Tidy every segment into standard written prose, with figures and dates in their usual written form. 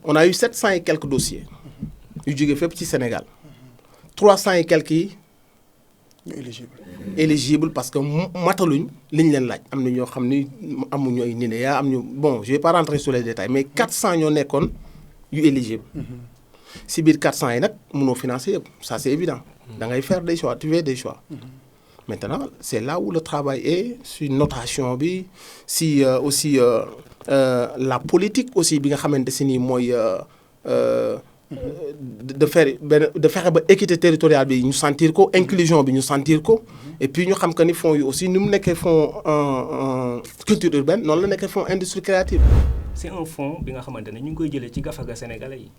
on a eu 700 et quelques dossiers yu jógee fépp ci Sénégal 300 et quelques yi éligible parce que mataluñ li ñu leen laaj am na ñoo xam ni amuñu ay NINEA am ñu bon je vais pas rentrer sur les détails mais 400 ñoo nekkoon yu éligible si biir 400 yi nag mënoo financer yëpp ça c'est évident da ngay faire des choix tu fais des choix maintenant c'est là où le travail est sur notation bi si aussi la politique aussi bi nga xamante si nii mooy de fexe ba équité territoriale bi ñu sentir ko inclusion bi ñu sentir ko et puis ñu xam que ni fonds yi aussi ni mu nekkee fonds culture urbaine noonu la nekkee fonds industrie créative. c'est un fonds bi nga xamante ne ñu ngi koy jëlee ci gafaga sénégalais yi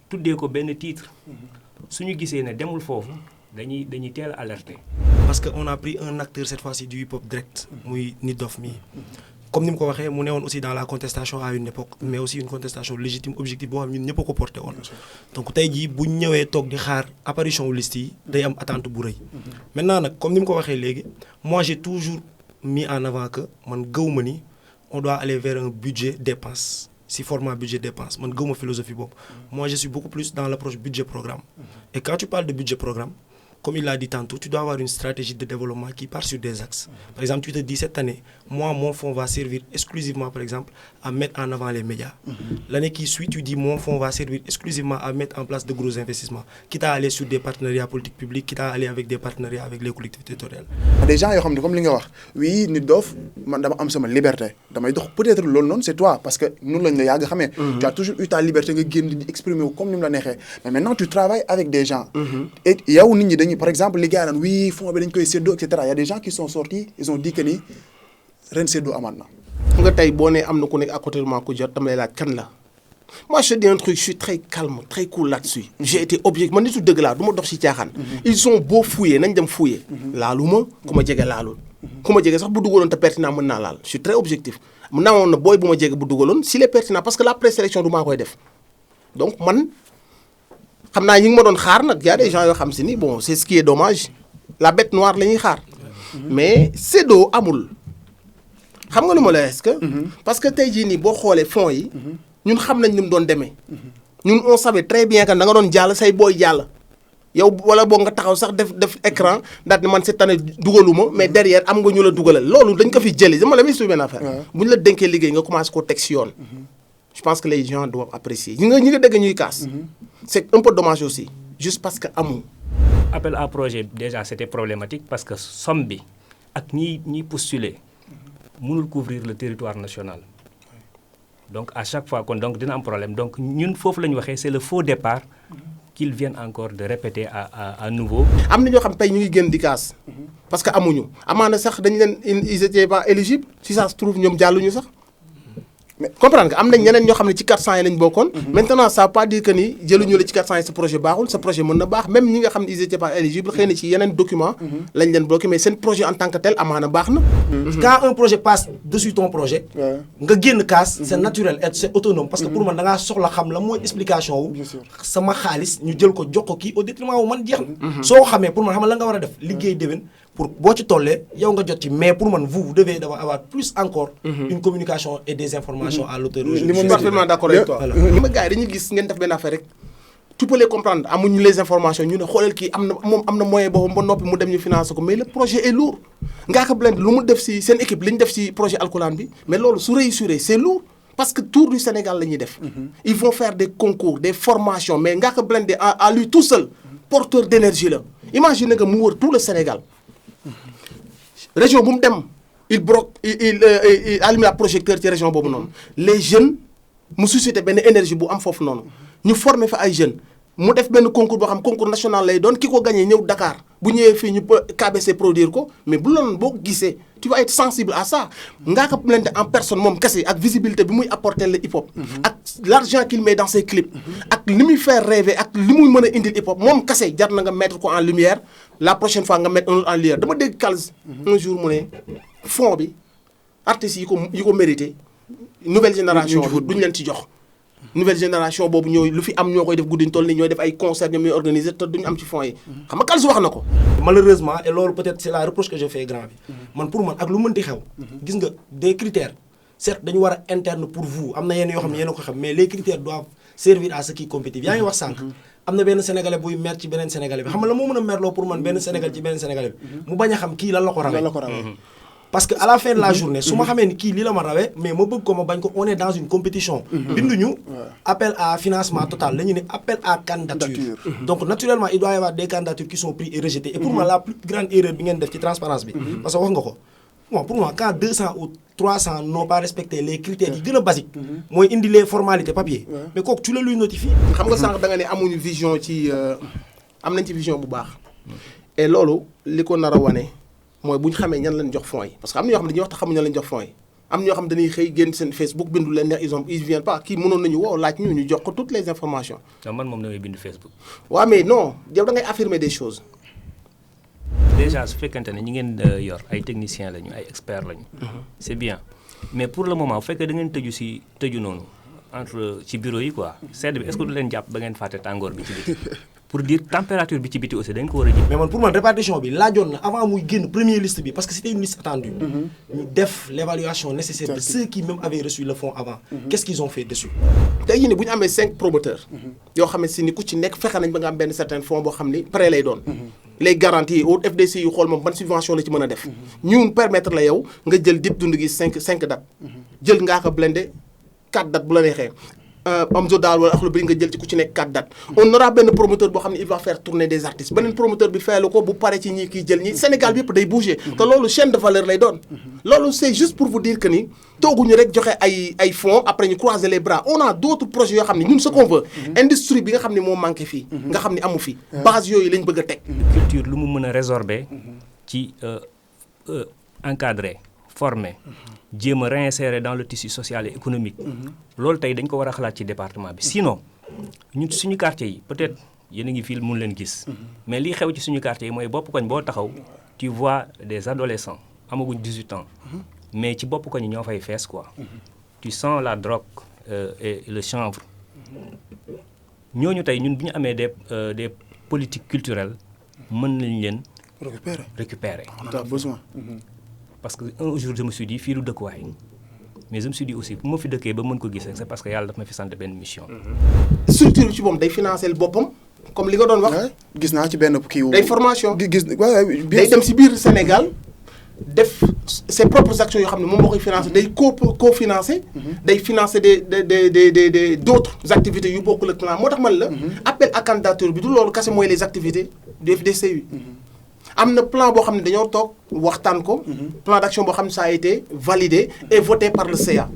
tuddee ko benn titre suñu gisee ne demul foofu dañuy teel a alerter. parce que on a pris un acteur cette fois-ci du hip-hop direct muy Nit Doff mi comme ni mu ko waxee mu newoon aussi dans la contestation à une époque mais aussi une contestation légitime objective boo xam ñun ñëpp a ko porté woon donc tey jii bu ñu ñëwee toog di xaar apparition liste yi day am attente bu rëy maintenant nag comme ni mu ko waxee léegi moi j'ai toujours mis en avant que man gëw ma ni on doit aller vers un budget dépense si format budget dépense man gëw ma philosophie boobu moi je suis beaucoup plus dans l'approche budget programme et quand tu parles de budget programme comme il l'a dit tantôt, tu dois avoir une stratégie de développement qui part sur des axes. Par exemple, tu te dis cette année, moi, mon fonds va servir exclusivement, par exemple, à mettre en avant les médias. L'année qui suit, tu dis, mon fonds va servir exclusivement à mettre en place de gros investissements, quitte à aller sur des partenariats politiques publics, quitte à aller avec des partenariats avec les collectivités territoriales. Des gens, comme li nga wax, oui, Nit Doff, man dama am sama liberté. Damay dox peut-être loolu noonu, c'est toi, parce que nous lañ la yàgg xamee. Tu as toujours eu ta liberté nga génn di exprimer comme ni mu la neexee. Mais maintenant, tu travailles avec des gens. Et yow nit ñi dañuy par exemple les gars naan oui fonds bi dañ koy séddoo et cetera il y a des gens qui sont sortis ils ont dit que ni ren séddoo amaat na. nga tey boo nee am na ku nekk à côté de moi ku jot damay laaj kan la moi je te dis un truc je suis très calme très cool là-dessus. j'ai été objectif man nitu dëgg laa du ma dox ci caaxaan. ils ont beau fouiller nañ dem fouiller. laaluma ku ma jege laalul. ku ma jege sax bu dugaloon te pertinent mën naa laal je suis très objectif mën naa woon na booy bu ma jege bu dugaloon s'il est pertinent parce que la présélection du maa koy def donc man. xam naa ñi ngi ma doon xaar nag y a des gens yoo xam si ni bon c'est ce qui est dommage la bête noire la ñuy xaar mais séddoo amul xam nga lu ma la est-ce que parce que tey jii nii boo xoolee fonds yi ñun xam nañ ni mu doon demee ñun on savait très bien que da nga doon jàll say booy jàll yow wala boo nga taxaw sax def écran daal ni man cette année dugaluma mais derrière am nga ñu la dugalal loolu dañ ko fi jëli dama la may suy benn affaire bu ñu la dénkee liggéey nga commencé koo teg si yoon je pense que les gens doivent apprécier ñi nga dégg ñuy kaas c'est un peu dommage aussi juste parce que amul. appel à projet déjà c'était problématique parce que somme bi ak ñiy postuler mënul couvrir le territoire national donc à chaque fois kon donc dina am problème donc ñun foofu la ñu waxee c'est le faux départ qu'ils viennent encore de répéter à nouveau. am na ñoo xam tey ñu ngi génn di kaas parce que amuñu amaana sax dañu leen ils étaient pas éligibles si ça se trouve ñoom jàlluñu sax. mais comprendre nga am nañ ñeneen ñoo xam ne ci 400 yi lañ bokkoon. maintenant ça veut pas dire que ni jëluñu la ci 400 yi sa projet baaxul sa projet mën na baax même ñi nga xam ne ils étaient pas éligibles xëy na ci yeneen document lañ leen bloqué mais seen projet en tant que tel amaana baax na. quand un projet passe dessus ton projet. nga génn kaas c'est naturel et c'est autonome. parce que pour man da ngaa soxla xam la mooy explication wu. sama xaalis ñu jël ko jox ko kii au détriment wu man jeex na. soo xamee pour man xam la nga war a def liggéey déwén. pour boo ci tollee yow nga jot ci mais pour man vous devez avoir plus encore. une communication et des informations à l'auteur. li ma parfaitement d'accord avec toi. li ma gars yi dañuy gis ngeen def benn affaire rek tu peux les comprendre amuñu les informations ñu ne xoolal kii am na moyen boobu ba noppi mu dem ñu financer ko mais le projet est lourd. Ngaaka Blindé lu mu def si seen équipe li ñu def si projet Alxuraan bi mais loolu su réussir c'est lourd parce que tour du Sénégal la ñuy def. ils vont faire des concours des formations mais Ngaaka Blindé à lui tout seul porteur d'énergie la imagine que mu wër tout le Sénégal. région bu mu dem il allume la projecteur ci région boobu noonu les jeunes mu suscité benn énergie bu am foofu noonu ñu former fa ay jeunes mu def benn concours boo xam concours national lay doon ki ko gagné ñëw Dakar bu ñëwee fii ñu KBC produire ko mais bu loolu boo gisee tu vas être sensible à ça Ngaaka Blindé en personne moom kese ak visibilité bi muy apporter le hip hop ak l'argent qu'il met dans ses clips ak li muy faire rêver ak li muy mën a indil hip hop moom kese jar na nga mettre ko en lumière la prochaine fois nga mettre un en lumière dama dégg Kals un jour mu ne fond bi artistes yi ko mérité nouvelle génération bi duñ leen ci jox nouvelle génération boobu ñooy lu fi am ñoo koy def guddiñ toll ni ñooy def ay concert ñoom ñooy organiser te duñu am ci fonds yi xam nga Kals wax na ko malheureusement et loolu peut-être c'est la reproche que je fais grand bi man pour man ak lu mënti xew gis nga des critères certes dañu war a interne pour vous am na yenn yoo xam ne yéen a ko xam mais les critères doivent servir à ceux qui compétent yaa ngi wax sànq am na benn sénégalais buy mer ci beneen sénégalais bi xam nga la moo mën a merloo pour man benn sénégalais ci beneen sénégalais bi mu bañ a xam kii lan la ko rawee parce que à la fin de la journée su ma xamee ni kii lii la ma rawee mais ma bëgg ko ma bañ ko on est dans une compétition binduñu appel à financement total la ñu ne appel à candidature donc naturellement il doit y avoir des candidatures qui sont prises et rejetées et pour moi la plus grande erreur bi ngeen def ci transparence bi parce que wax nga ko bon pour moi quand 200 ou 300 n'ont pas respecté les critères yi gën a basique mooy indi les formalités papier mais kooku tu le lui notifies xam nga sànq da nga ne amuñu vision ci am nañ ci vision bu baax et loolu li ko nar a wane mooy bu ñu xamee ñan lañ jox fonds yi parce que am na ñoo xam ne dañuy wax te xamuñu ñan lañ jox fonds yi am na ñoo xam ne dañuy xëy génn seen Facebook bindu leen neex ils viennent pas kii mënoon nañu woo laaj ñu jox ko toutes les informations. non man moom damay bind Facebook. waaw mais non yow da ngay affirmer des choses. déjà su fekkente ne ñi ngeen yor ay techniciens lañu ay experts lañu. c'est bien mais pour le moment bu fekkee da ngeen tëju noonu entre ci bureau yi quoi sedd bi est-ce que du leen jàpp ba ngeen fàtte tàngoor bi ci biti. pour dire température bi ci biti aussi dañ ko war a ji. mais man pour man répartition bi laajoon na avant muy génn première liste bi parce que c'était une liste attendue. ñu def l'évaluation nécessaire de ceux qui même avaient reçu le fonds avant. Qu'est-ce qu'ils ont fait dessus. tey jii nii bu ñu amee 5 promoteurs. yoo xam ne si ni ku ci nekk fexe nañ ba nga am benn certain fonds boo xam ni prêt lay doon. les garanties au FDC yu xool moom ban subvention la ci mën a def. ñun permettre la yow nga jël Dip Doundou Guiss 5 dates. jël Ngaaka Blindé 4 dates bu la neexee. Amzo daal wala Akhlou Brick nga jël ci ku ci nekk 4 dates on aura benn promoteur boo xam ne il va faire tourner des artistes beneen promoteur bi fayal ko bu pare ci ñi kiy jël ñi Sénégal bi yëpp day bouger te loolu chaîne de valeur lay doon loolu c'est juste pour vous dire que ni tooguñu rek joxe ay fonds après ñu croiser les bras on a d'autres projets yoo xam ne ñun ce qu'on veut industrie bi nga xam ne moo manqué fii nga xam ne amu fi base yooyu lañ bëgg a teg culture lu mu mën a résorber ci encadrer former jéem a réinsérer dans le tissu social et économique loolu tey dañ ko war a xalaat ci département bi sinon ñun suñu quartier yi peut-être yéen a ngi fii mun leen gis mais lii xew ci suñu quartier yi mooy bopp koñ boo taxaw tu vois des adolescents amaguñ 18 ans mais ci bopp koñ yi ñoo fay fees quoi tu sens la drogue et le chanvre ñooñu tey ñun bu ñu amee des politiques culturelles mën nañ leen récupérer on a besoin parce que un jour je me suis dit fii du dëkkuwaay mais je me suis dit aussi bu ma fi dëkkee ba mën ko gis rek c'est parce que yàlla daf ma fi sant benn mission. structure bi ci moom day financer boppam comme li nga doon wax. gis naa ci benn kii wu. day formation gis day dem si biir Sénégal def ses propres actions yoo xam ne moom moo koy financer day co-financer. day financer d'autres activités yu bokkul ak plan moo tax man la. appel à candidature bi du loolu kese mooy les activités du FDCU. am na plan boo xam ne dañoo toog waxtaan ko. plan d'action boo xam ne ça a été validé et voté par le CA.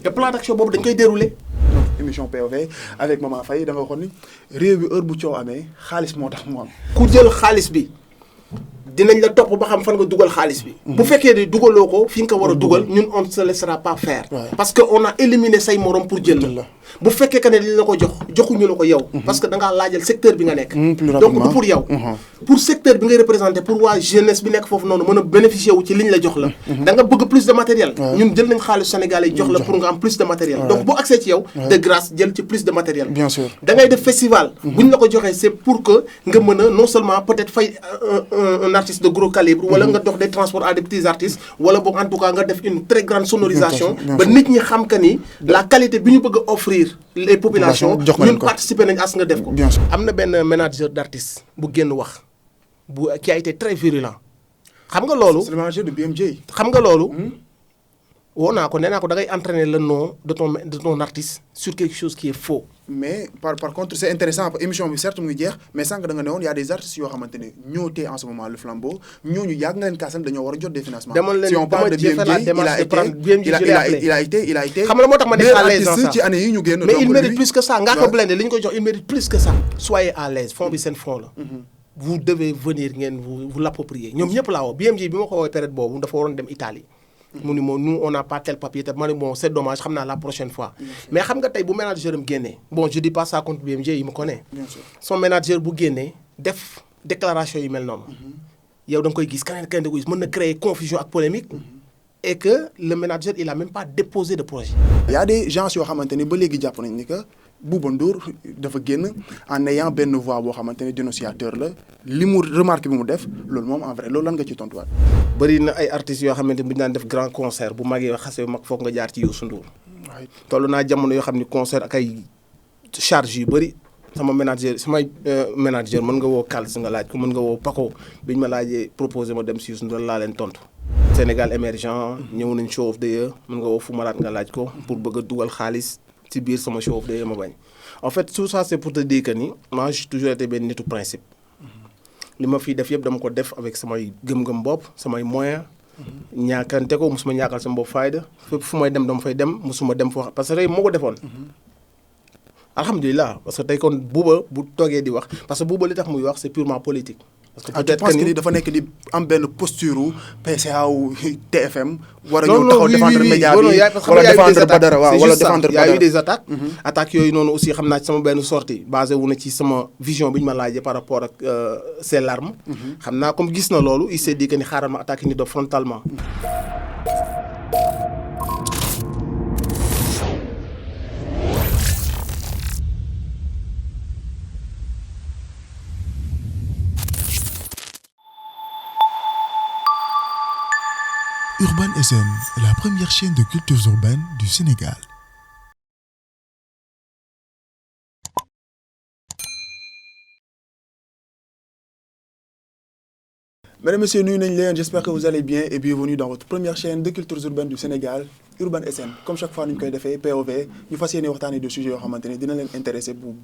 te plan d'action boobu dañ koy dérouler. donc émission POV avec Maman Faye da nga waxoon ni réew bi heure bu coow amee xaalis moo tax mu am. ku jël xaalis bi dinañ la topp ba xam fan nga dugal xaalis bi. bu fekkee ne dugaloo ko fi nga ko war a dugal ñun on ne se laissera pas faire. parce que on a éliminé say morom pour jël la. bu fekkee que ne li la ko joxuñu la ko yow. parce que da ngaa laajal secteur bi nga nekk. donc du pour yow. pour secteur bi ngay représenté pour waa jeunesse bi nekk foofu noonu mën a bénéficier wu ci liñ la jox la. da nga bëgg plus de matériel. ñun jël nañ xaalis sénégalais jox la pour nga am plus de matériel. donc boo accès ci yow. de grâce jël ci plus de matériel. bien sûr da ngay def festival. buñ la ko joxee c'est pour que nga mën a non seulement peut-être fay un artiste de gros calibre. wala nga dox des transports à des petits artistes. wala boog en tout cas nga def une très grande sonorisation. ba nit ñi xam que ni la qualité bi ñu bëgg a offrir les populations ñun participer nañ as nga def ko. am na benn manager d'artiste bu génn wax bu qui a été très virulent xam nga loolu. c'est le manager de BMJ. xam nga loolu. woo naa ko nee naa ko da ngay entraîner le nom de ton artiste sur quelque chose qui est faux. mais par contre c'est intéressant émission bi certes mu ngi jeex mais sànq da nga ne woon y a des artistes yoo xamante ne ñoo téye en ce moment le flambeau ñooñu yàgg nga leen kaasam dañoo war a jot des financements. si on parle de BMJ il a été xam nga moo tax ma nekk à l'aise dans ça ci année yi ñu génn. mais il mérite plus que ça Ngaaka Blindé li ñu ko jox il mérite plus que ça. soyez à l'aise fond bi seen fond la. vous devez venir ngeen vous l'approprier ñoom ñëpp laa woo BMJ bi ma ko woowee période boobu dafa waroon dem Italie. mu ni moom nous on n'a pas tel papier te ma ne bon c'est dommage xam naa la prochaine fois. mais xam nga tey bu manager am génnee bon je dis pas ça contre BMJ il me connaît. bien sûr son manager bu génnee def déclaration yu mel noonu. yow da nga koy gis keneen da koy gis mën na créer confusion ak polémique. et que le manager il a même pas déposé de projet. y a des gens yoo xamante ni ba léegi jàpp nañ ni que Bouba Ndour dafa génn en ayant benn voix boo xamante ne dénonciateur la li mu remarque bi mu def loolu moom en vrai loolu lan nga ci tontuwaat. bëri na ay artistes yoo xamante bu ñu daan def grand concert bu magee xasee mag foog nga jaar ci Youssou Ndour. waaye toll naa jamono yoo xam ni concert ak ay charge yu bëri samay manager mën nga woo Kals nga laaj ko mën nga woo Paco bi ñu ma laajee proposé ma dem si Youssou Ndour laa leen tontu. Sénégal émergent ñëw nañ show of the year mën nga woo Fou Malade nga laaj ko pour bëgg a dugal xaalis ci biir sama show of the year ma bañ en fait tout ça c'est pour te dire que ni moi j'ai toujours été benn nitu principe. li ma fiy def yëpp dama ko def avec samay gëm-gëm bopp samay moyens. ñaakante ko musuma ñaakal sama bopp fayda fépp fu may dem dama fay dem musuma dem foo parce que tey moo ko defoon. alhamdulilah parce que tey kon Bouba bu toogee di wax parce que Bouba li tax muy wax c'est purement politique. parce que peut-être que ni dafa nekk di am benn posture PCA wu TFM. war a ñëw taxaw défendre média bi wala défendre Badara waaw wala défendre Badara. y a eu des attaques. attaques yooyu noonu aussi xam naa ci sama benn sortie basé wu na ci sama vision bi ñu ma laajee par rapport ak ces larmes. xam naa comme gis na loolu il s'est dit que ni xaaral ma attaqué Nit Doff frontalement. Urban SN, la première chaîne de cultures urbaines du Sénégal. Mesdames et messieurs, nuyu nañ leen, j'espère que vous allez bien et bienvenue dans votre première chaîne de cultures urbaines du Sénégal, Urban SN. Comme chaque fois, nous avons fait POV, nous faisons des sujets qui nous intéressent beaucoup.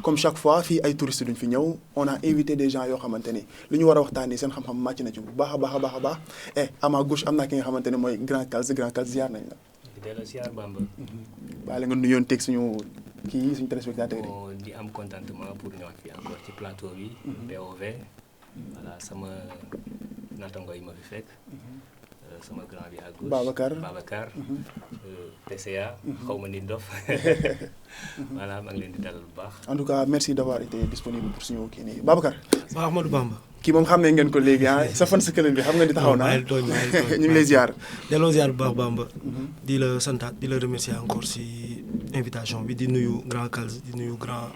Comme chaque fois, il y a des touristes qui viennent, on a invité des gens qui nous intéressent. Nous avons parlé de beaucoup. Et à ma gauche, il y a quelqu'un qui est Grand Kals, ziar nañ la. Delloo ziar Bamba. Baale nga nuyoon teg suñu téléspectateurs yi. di am contentement pour ñëwaat fii encore ci plateau bi. POV. voilà sama naataango yi ma fi fekk. sama grand bi à gauche Babacar. PCA. xaw ma Nit Doff. voilà maa ngi leen di dalal bu baax. En tout cas merci d'avoir été disponible pour suñu kii nii Babacar. waaw Ahmadou Bamba. kii moom xam ne ngeen ko léegi sa fan sa këlën bi xam nga di taxaw naa ñu ngi lay ziar. delloo ziar bu baax Bamba. di la santaat di la remercier encore si invitation bi di nuyu grand Kals di nuyu grand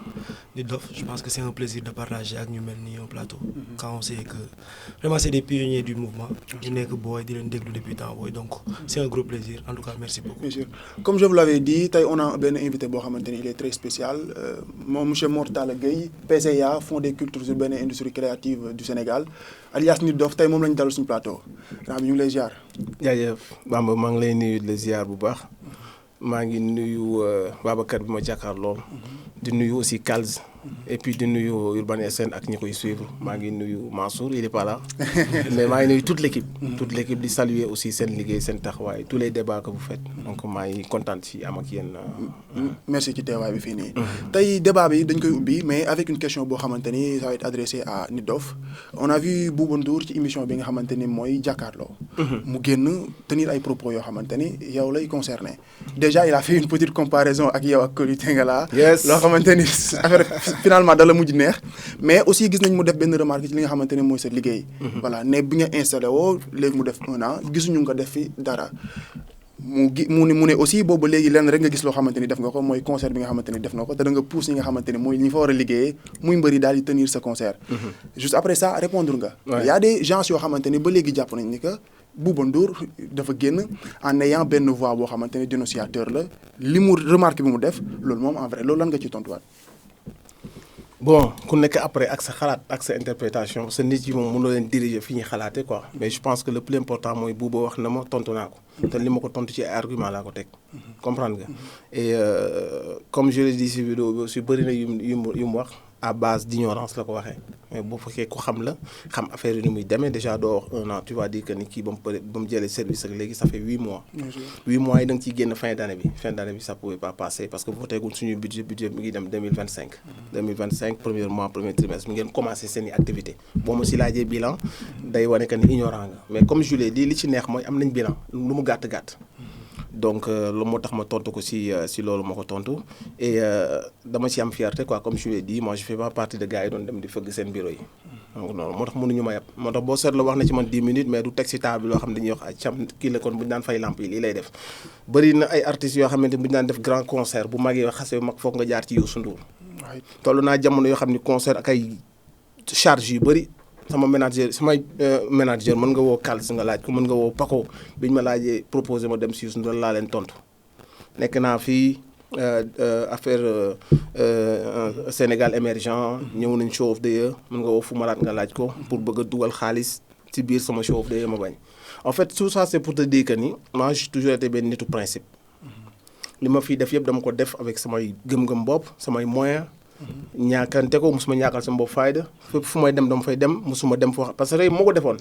Nit Doff. Je pense que c'est un plaisir de partager ak ñu mel ni un plateau. quand on sait que vraiment c'est des pionniers du mouvement. di nekk booy di leen déglu depuis temps booy donc c'est un gros plaisir en tout cas merci beaucoup. Bien sûr comme je vous l'avais dit tey on a benn invité boo xamante ni il est très spécial moom monsieur Mor Talla Gueye PCA Fonds des cultures urbaines et industries créatives du Sénégal alias Nit Doff tey moom la ñu dalal suñu plateau. grand bi ñu ngi lay ziar. jaajëf Bamba maa ngi lay nuyu di la ziar bu baax maa ngi nuyu Babacar bi ma jàkkaarloo di nuyu aussi Kals et puis di nuyu Urban SN ak ñi koy suivre maa ngi nuyu Mansour il est pas là mais maa ngi nuyu toute l'équipe di saluer aussi seen liggéey seen taxawaay tous les débats que vous faites donc maa ngi kontaan ci am ak yéen. merci ci teewaay bi fii nii. tey débat bi dañ koy ubbi mais avec une question boo xamante ni ça va être adressé à Nit Doff on a vu Bouba Ndour ci émission bi nga xamante ni mooy jàkkaarloo. mu génn tenir ay propos yoo xamante ni yow lay concerné déjà il a fait une petite comparaison ak yow ak Koli Tengala. yes loo xamante ni affaire finalement da la mujj neex mais aussi gis nañ mu def benn remarque ci li nga xamante ne mooy sa liggéey. voilà ne bi nga installé woo léegi mu def 1 an gisuñu nga def fi dara mu ne aussi boobu léegi lenn rek nga gis loo xamante ni def nga ko mooy concert bi nga xamante ni def nga ko te da nga pousse ñi nga xamante ni mooy ñi fa war a liggéeyee muy mbëri daal di tenir sa concert. juste après ça répondre nga. y a des gens yoo xamante ni ba léegi jàpp nañ ni que Bouba Ndour dafa génn en ayant benn voix boo xamante ni dénonciateur la li mu remarque bi mu def loolu moom en vrai loolu lan nga ci tontuwaat. bon ku nekk après ak sa xalaat ak sa interprétation sa nit yi moom mënoo leen diriger fi ñuy xalaatee quoi mais je pense que le plus important mooy Bouba wax na ma tontu naa ko te li ma ko tontu ci ay argument laa ko teg comprendre nga et comme je l'ai dit si vidéo bi aussi bëri na yu mu wax à base d'ignorance la ko waxee mais boo fekkee ko xam la xam affaire yi ni muy demee déjà doo wax 1 an tu vas dire que ni kii ba mu jëlee service ak léegi ça fait 8 mois 8 mois yi da nga ciy génn fin d'année bi ça pouvait pas passer parce que bu teegul suñu budget mi ngi dem 2025 premier mois premier trimestre mi ngeen commencé seen i activité boo ma si laajee bilan day wane que ni ignorant nga mais comme je l'ai dit li ci neex mooy am nañ bilan lu mu gàtt-gàtt donc loolu moo tax ma tontu ko si loolu ma ko tontu et dama ci am fierté quoi comme je l'ai dit moi je fais pas partie de gars yi doon dem di fëgg seen bureau yi donc noonu moo tax mënuñu ma yab moo tax boo seetloo wax na ci man 10 minutes mais du teg si table loo xam ne dañuy wax ay cam kii la kon bu ñu daan fay lamp yi lii lay def bëri na ay artistes yoo xamante bu ñu daan def grand concert bu magee xasee mag foog nga jaar ci Youssou Ndour toll naa jamono yoo xam ni concert ak ay charge yu bëri samay manager mën nga woo Kals nga laaj ko mën nga woo Paco biñ ma laajee proposé ma dem si Youssou Ndour laa leen tontu nekk naa fii affaire Sénégal émergent ñëw nañ show of the year mën nga woo fu malaat nga laaj ko pour bëgg a dugal xaalis ci biir sama show of the year ma bañ en fait tout ça c'est pour te dire que ni moi j'ai toujours été benn nitu principe li ma fiy def yëpp dama ko def avec samay gëm-gëm bopp samay moyens ñaakante ko musuma ñaakal sama bopp fayda fépp fu may dem dama fay dem musuma dem foo parce que tey moo ko defoon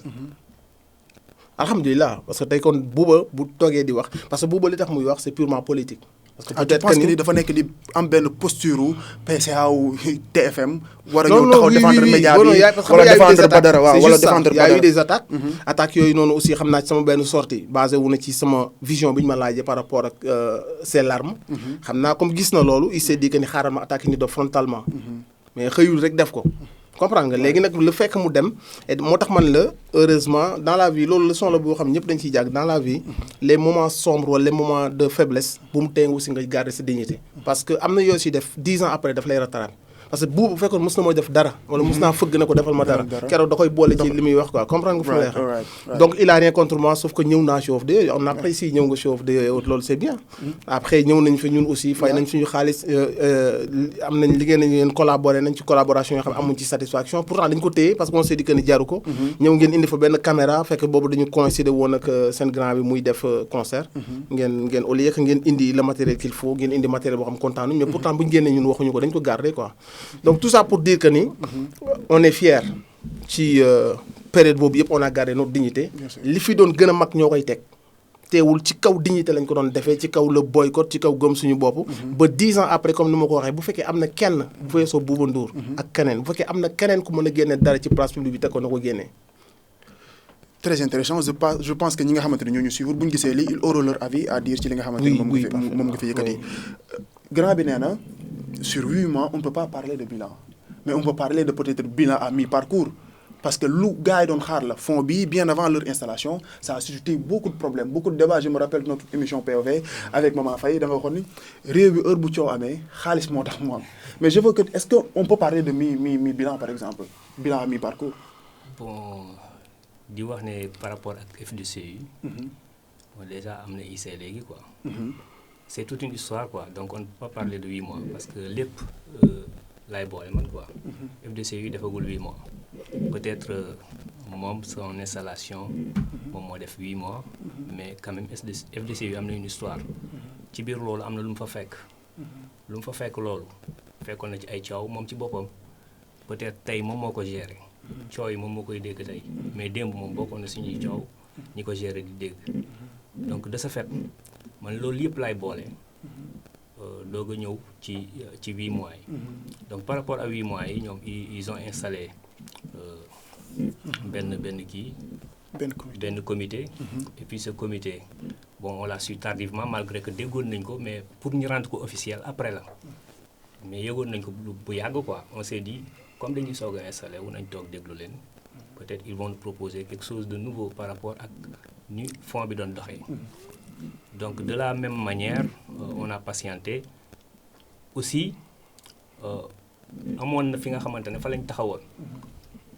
alhamdulilah parce que tey kon Bouba bu toogee di wax parce que Bouba li tax muy wax c'est purement politique. parce que peut-être que ni dafa nekk di am benn posture PCA wu TFM. war a ñëw taxaw défendre média bi wala défendre Badara waaw wala défendre Badara. y a eu des attaques. attaques yooyu noonu aussi xam naa ci sama benn sortie basé wu na ci sama vision bi ñu ma laajee par rapport ak ces larmes. xam naa comme gis na loolu il s'est dit que ni xaaral ma attaqué Nit Doff frontalement. mais xëyul rek def ko. comprendre nga léegi nag lu fekk mu dem et moo tax man la heureusement dans la vie loolu leçon la boo xam ñëpp dañ ciy jàng dans la vie les moments sombres wala les moments de faiblesse bu mu teengu si nga garder sa dignité parce que am na yoo si def 10 ans après daf lay rattraper parce que bu fekkoon mos na mooy def dara wala mos naa fëgg na ko defal ma dara keroog da koy boole ci li muy wax quoi comprendre nga fu lay wax donc il a rien contre moi sauf que ñëw naa show of the year on apprécie ñëw nga show of the year loolu c'est bien après ñëw nañ fi ñun aussi fay nañ suñu xaalis am nañ liggéey nañ leen collaborer nañ ci collaboration yoo xam ne amuñ ci satisfaction pourtant dañ ko téye parce que on s'est dit que ni jaru ko ñëw ngeen indi fa benn caméra fekk boobu dañu coïncider woon ak seen grand bi muy def concert ngeen au lieu que ngeen indi le matériel qu'il faut ngeen indi matériel boo xam kontaan mais pourtant buñu génnee ñun waxuñu ko dañ ko garder quoi donc tout ça pour dire que ni on est fier ci période boobu yëpp on a gardé notre dignité li fi doon gën a mag ñoo koy teg teewul ci kaw dignité lañ ko doon defee ci kaw le boycott ci kaw gëm suñu bopp ba 10 ans après comme ni ma ko waxee bu fekkee am na kenn bu weesoo Bouba Ndour ak keneen bu fekkee am na keneen ku mën a génne dara ci place publique bi teg ko na ko génnee. Très intéressant je pense que ñi nga xamante ne ñoo ñu suivre bu ñu gisee lii ils auront leur avis à dire ci li nga xamante ne moom nga fi yëkkati grand bi nee na sur 8 mois on ne peut pas parler de bilan mais on peut parler de peut-être bilan à mi-parcours parce que lu gars yi doon xaar la fond bi bien avant leur installation ça a suscité beaucoup de problèmes beaucoup de débats je me rappelle notre émission POV avec Maman Faye da nga waxoon ni réew bi heure bu coow amee xaalis moo tax mu am mais je veux que est-ce que on peut parler de mi bilan par exemple bilan à mi-parcours. Bon di wax ne par rapport ak FDCU bon déjà am na IC léegi quoi. C'est toute une histoire quoi donc on ne peut pas parler de 8 mois parce que lépp lay boole man quoi. FDCU defagul 8 mois peut-être moom son installation moom moo def 8 mois mais quand même FDCU am na une histoire ci biir loolu am na lu mu fa fekk. lu mu fa fekk loolu fekkoon na ci ay coow moom ci boppam peut-être tey moom moo ko gérer coow yi moom moo koy dégg tey mais démb moom bokkoon na suñuy coow ñi ko gérer di dégg donc de ce fait. man loolu yëpp laay boole doog a ñëw ci 8 mois yi donc par rapport à 8 mois yi ñoom ils ont installé benn comité et puis ce comité bon on l'a su tardivement malgré que déggoon nañ ko mais pour ñu rendre ko officiel après la mais yëgoon nañ ko bu yàgg quoi on s'est dit comme dañuy soog a installé wu nañ toog déglu leen peut-être ils vont nous proposer quelque chose de nouveau par rapport ak ni fond bi doon doxee. Donc de la même manière on a patienté aussi amoon na fi nga xamante ne fa lañ taxawoon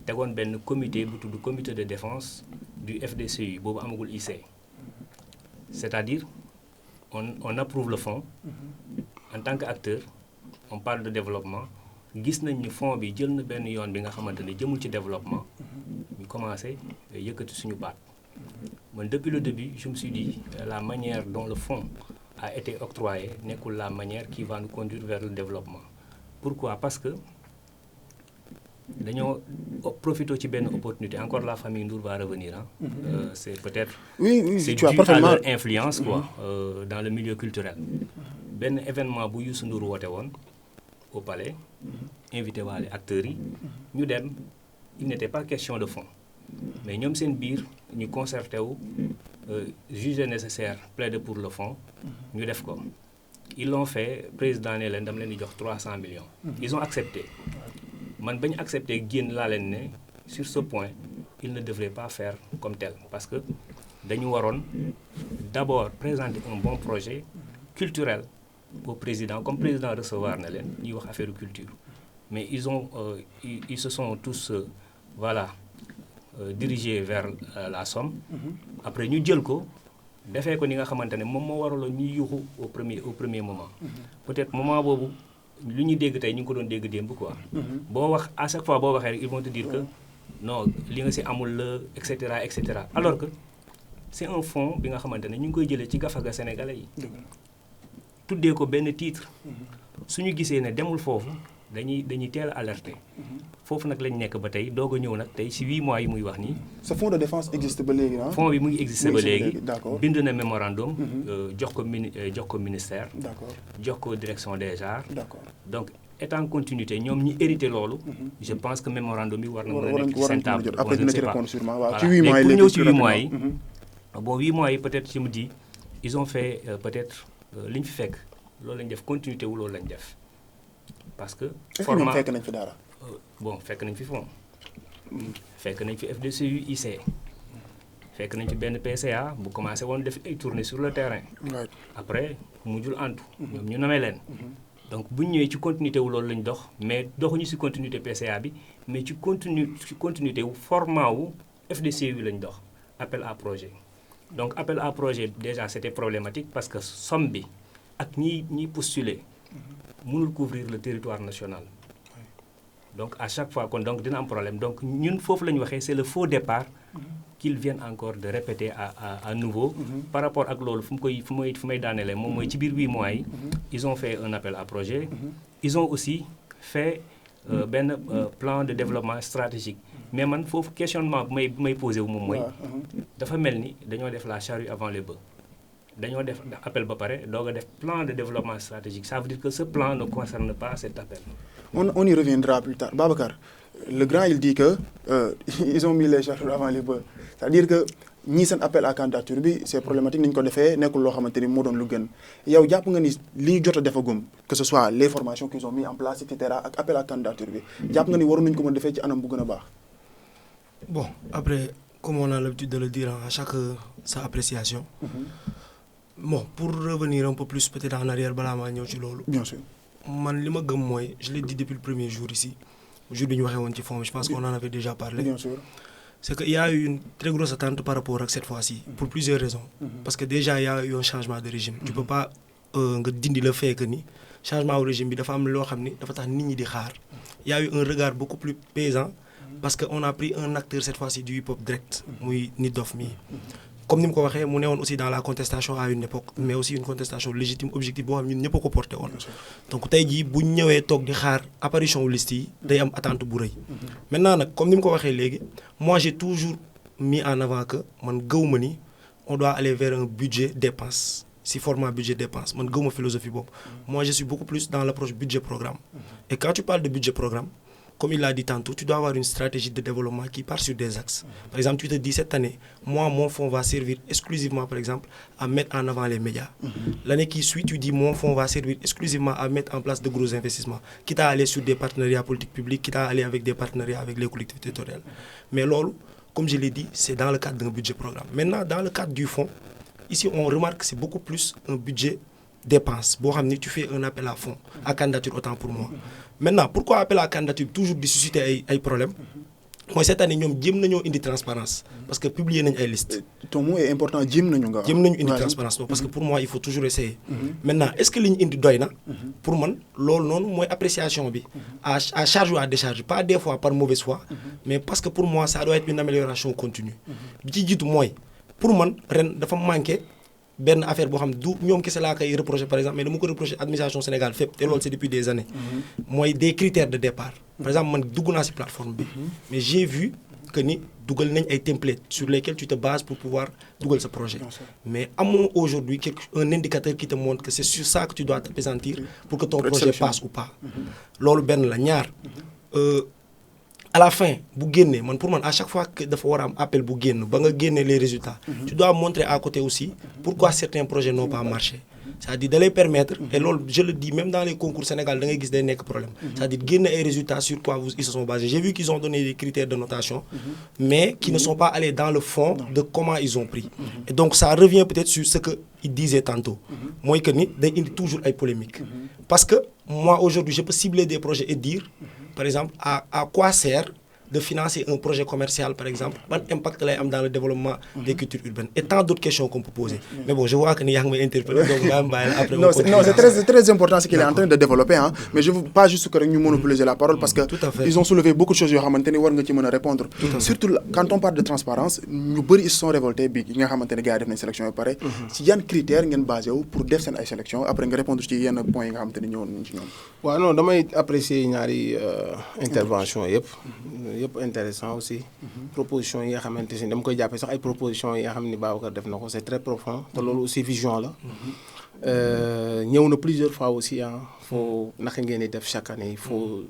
tegoon benn comité bu tudd comité de défense du FDCU boobu amagul IC c'est-à-dire on approuve le fonds en tant qu'acteur on parle de développement gis nañ ni fonds bi jël na benn yoon bi nga xamante ne jëmul ci développement ñu commencé yëkkati suñu baat. Man, depuis le début, je me suis dit la manière dont le fonds a été octroyé n'est que la manière qui va nous conduire vers le développement. Pourquoi? Parce que nous profitons de cette opportunité. Encore la famille Ndour va revenir. Hein? C'est peut-être c'est dû à leur influence quoi, dans le milieu culturel. Ben événement bu Youssou Ndour woote woon au palais, invité waale acteurs yi, ñu dem, il n'était pas question de fonds. Mais ñoom seen biir ñu concerté wu jugé nécessaire plaider pour le fonds ñu def ko ils l'ont fait président ne leen dama leen di jox 300 millions ils ont accepté man bañ accepté génn laa leen ne sur ce point il ne devrait pas faire comme tel parce que dañu waroon d'abord présenter un bon projet culturel au président comme président recevoir na leen ñuy wax affaire culture mais ils se sont tous dirigés vers la Somme après ñu jël ko defee ko ni nga xamante ne moom moo waraloon ñuy yuuxu au premier moment peut-être moment boobu lu ñuy dégg tey ñu ngi ko doon dégg démb quoi boo wax à chaque fois boo waxee rek ils vont te dire que non li nga si amul la et cetera alors que c'est un fonds bi nga xamante ne ñu ngi koy jëlee ci gafaga sénégalais yi tuddee ko benn titre suñu gisee ne demul foofu dañuy teel a alerter foofu nag lañ nekk ba tey doog a ñëw nag tey si 8 mois yi muy wax nii. ce fonds de défense existe ba léegi ah. fonds bi mu ngi existé ba léegi d'accord bind na mémorandum. jox ko ministère. d'accord jox ko direction des arts. d'accord donc étant en continuité ñoom ñi hérité loolu. je pense que mémorandum bi war na mën a nekk seen table. après dina ci répondre sûrement waaw ci 8 8 mois yi léegi pour ñëw ci 8 mois yi. yi. bon 8 mois yi peut-être je me dis ils ont fait peut-être li ñu fi fekk loolu lañ def continuité wu loolu lañ def parce que. format fekk nañ fi dara. bon fekk nañ fi fond fekk nañ fi FDCU IC fekk nañ fi benn PCA bu commencé woon def ay tournées sur le terrain. après mujjul antu. ñoom ñu namee leen. donc bu ñu ñëwee ci continuité wu loolu lañ dox mais doxuñu ci continuité PCA bi mais ci continuité wu format wu FDCU lañ dox appel à projet. donc appel à projet déjà c'était problématique parce que somme bi ak ñiy postuler mënul couvrir le territoire national. donc à chaque fois kon donc dina am problème donc ñun foofu la ñu waxee c'est le faux départ qu'ils viennent encore de répéter à nouveau par rapport ak loolu fu may daanelee moom mooy ci biir 8 mois yi ils ont fait un appel à projet ils ont aussi fait benn plan de développement stratégique mais man foofu questionnement bu may posé wu moom mooy dafa mel ni dañoo def la charrue avant les bœufs dañoo def appel ba pare doog a def plan de développement stratégique ça veut dire que ce plan ne concerne pas cet appel. On y reviendra plus tard. Babacar, le grand, il dit que ils ont mis les charrues avant les bœufs. C'est-à-dire que ñii seen appel à candidature bi c'est problématique ni ñu ko defee nekkul loo xamante ni moo doon lu gën yow jàpp nga ni li ñu jot a defagum que ce soit les formations qu'ils ont mis en place et cetera ak appel à candidature bi jàpp nga ni waroon nañu ko mën defee ci anam bu gën a baax. Bon, après, comme on a l'habitude de le dire, à chaque sa appréciation. Bon, pour revenir un peu plus peut-être en arrière, balaa maa ñëw ci loolu. Bien sûr. Man li ma gëm mooy je l'ai dit depuis le premier jour ici jour bi ñu waxee woon ci fond bi je pense qu'on en avait déjà parlé. Bien sûr. C'est qu'il y a eu une très grosse attente par rapport à cette fois-ci pour plusieurs raisons. Parce que déjà il y a eu un changement de régime. Tu peux pas nga dindi le fait que ni changement de régime bi dafa am loo xam ni dafa tax nit ñi di xaar. Il y a eu un regard beaucoup plus pesant parce que on a pris un acteur cette fois-ci du hip-hop direct muy Nit Doff mi. Comme ni mu ko waxee mu newoon aussi dans la contestation à une époque mais aussi une contestation légitime objective boo xam ñun ñëpp a ko porté woon. Donc tey jii bu ñu ñëwee toog di xaar apparition wu liste yi day am attente bu rëy. Maintenant nag comme ni mu ko waxee léegi moi j'ai toujours mis en avant que man gëwuma ni on doit aller vers un budget dépense si format budget dépense man gëwuma philosophie boobu. Moi je suis beaucoup plus dans l'approche budget programme. Et quand tu parles de budget programme comme il l'a dit tantôt, tu dois avoir une stratégie de développement qui part sur des axes. Par exemple, tu te dis cette année, moi, mon fonds va servir exclusivement, par exemple, à mettre en avant les médias. L'année qui suit, tu dis, mon fonds va servir exclusivement à mettre en place de gros investissements, quitte à aller sur des partenariats politiques publics, quitte à aller avec des partenariats avec les collectivités territoriales. Mais lolo, comme je l'ai dit, c'est dans le cadre d'un budget programme. Maintenant, dans le cadre du fonds, ici, on remarque que c'est beaucoup plus un budget dépense. Bon, tu fais un appel à fonds, à candidature, autant pour moi. Maintenant, pourquoi appel à candidature toujours de susciter des problèmes? Moi, cette année, nous avons une transparence. Parce que publier une liste. Ton mot est important, nous avons une transparence. Parce que pour moi, il faut toujours essayer. Maintenant, est-ce que l'une est doyna? Pour moi, c'est appréciation. À charge ou à décharge. Pas des fois par mauvaise foi, mais parce que pour moi, ça doit être une amélioration continue. Pour moi, il faut manquer. Ben affaire boo xam du ñoom kese laa koy reprocher par exemple mais dama ko reprocher administration Sénégal fépp te loolu c'est depuis des années mooy des critères de départ par exemple man dugg naa ci plateforme bi mais j'ai vu que ni dugal nañ ay templates sur lesquels tu te bases pour pouvoir dugal ce projet mais amoo aujourd'hui un indicateur qui te montre que c'est sur ça que tu dois t'appesantir pour que ton projet passe ou pas loolu benn la ñaar à la fin bu génnee man pour man à chaque fois que dafa war a am appel bu génn ba nga génne les résultats tu dois montrer à côté aussi pourquoi certains projets n'ont pas marché c'est-à-dire da lay permettre et loolu je le dis même dans les concours Sénégal da ngay gis day nekk problème c'est-à-dire génn ay résultats sur quoi ils se sont basés. J'ai vu qu'ils ont donné des critères de notation mais qui ne sont pas allés dans le fond de comment ils ont pris et donc ça revient peut-être sur ce que il disait tantôt mooy que ni day indi toujours ay polémiques parce que moi aujourd'hui je peux cibler des projets et dire par exemple à quoi sert de financer un projet commercial par exemple ban impact lay am dans le développement des cultures urbaines et tant d'autres questions qu'on peut poser mais bon je vois que ni yaa ngi may interpeller donc nga am bàyyi la après non c'est très important ce qu'il est en train de développer hein mais je veux pas juste que rek ñu monopoliser la parole parce que ils ont soulevé beaucoup de choses yoo xamante ni war nga ci mën a répondre surtout quand on parle de transparence ñu bëri ils se sont révoltés bi yi nga xamante ne gars yi def nañ sélection yi pare ci yan critères ngeen basé wu pour def seen ay sélection après nga répondre ci yenn points yi nga xamante ni ñëwoon nañ ci ñoom. waaw non damay apprécier ñaari intervention yëpp intéressant aussi proposition yi nga xamante ni dama koy jàppee sax ay propositions yi nga xam ni Babacar def na ko c'est très profond te loolu aussi vision la ñëw na plusieurs fois aussi faut naka ngeen di def chaque année il faut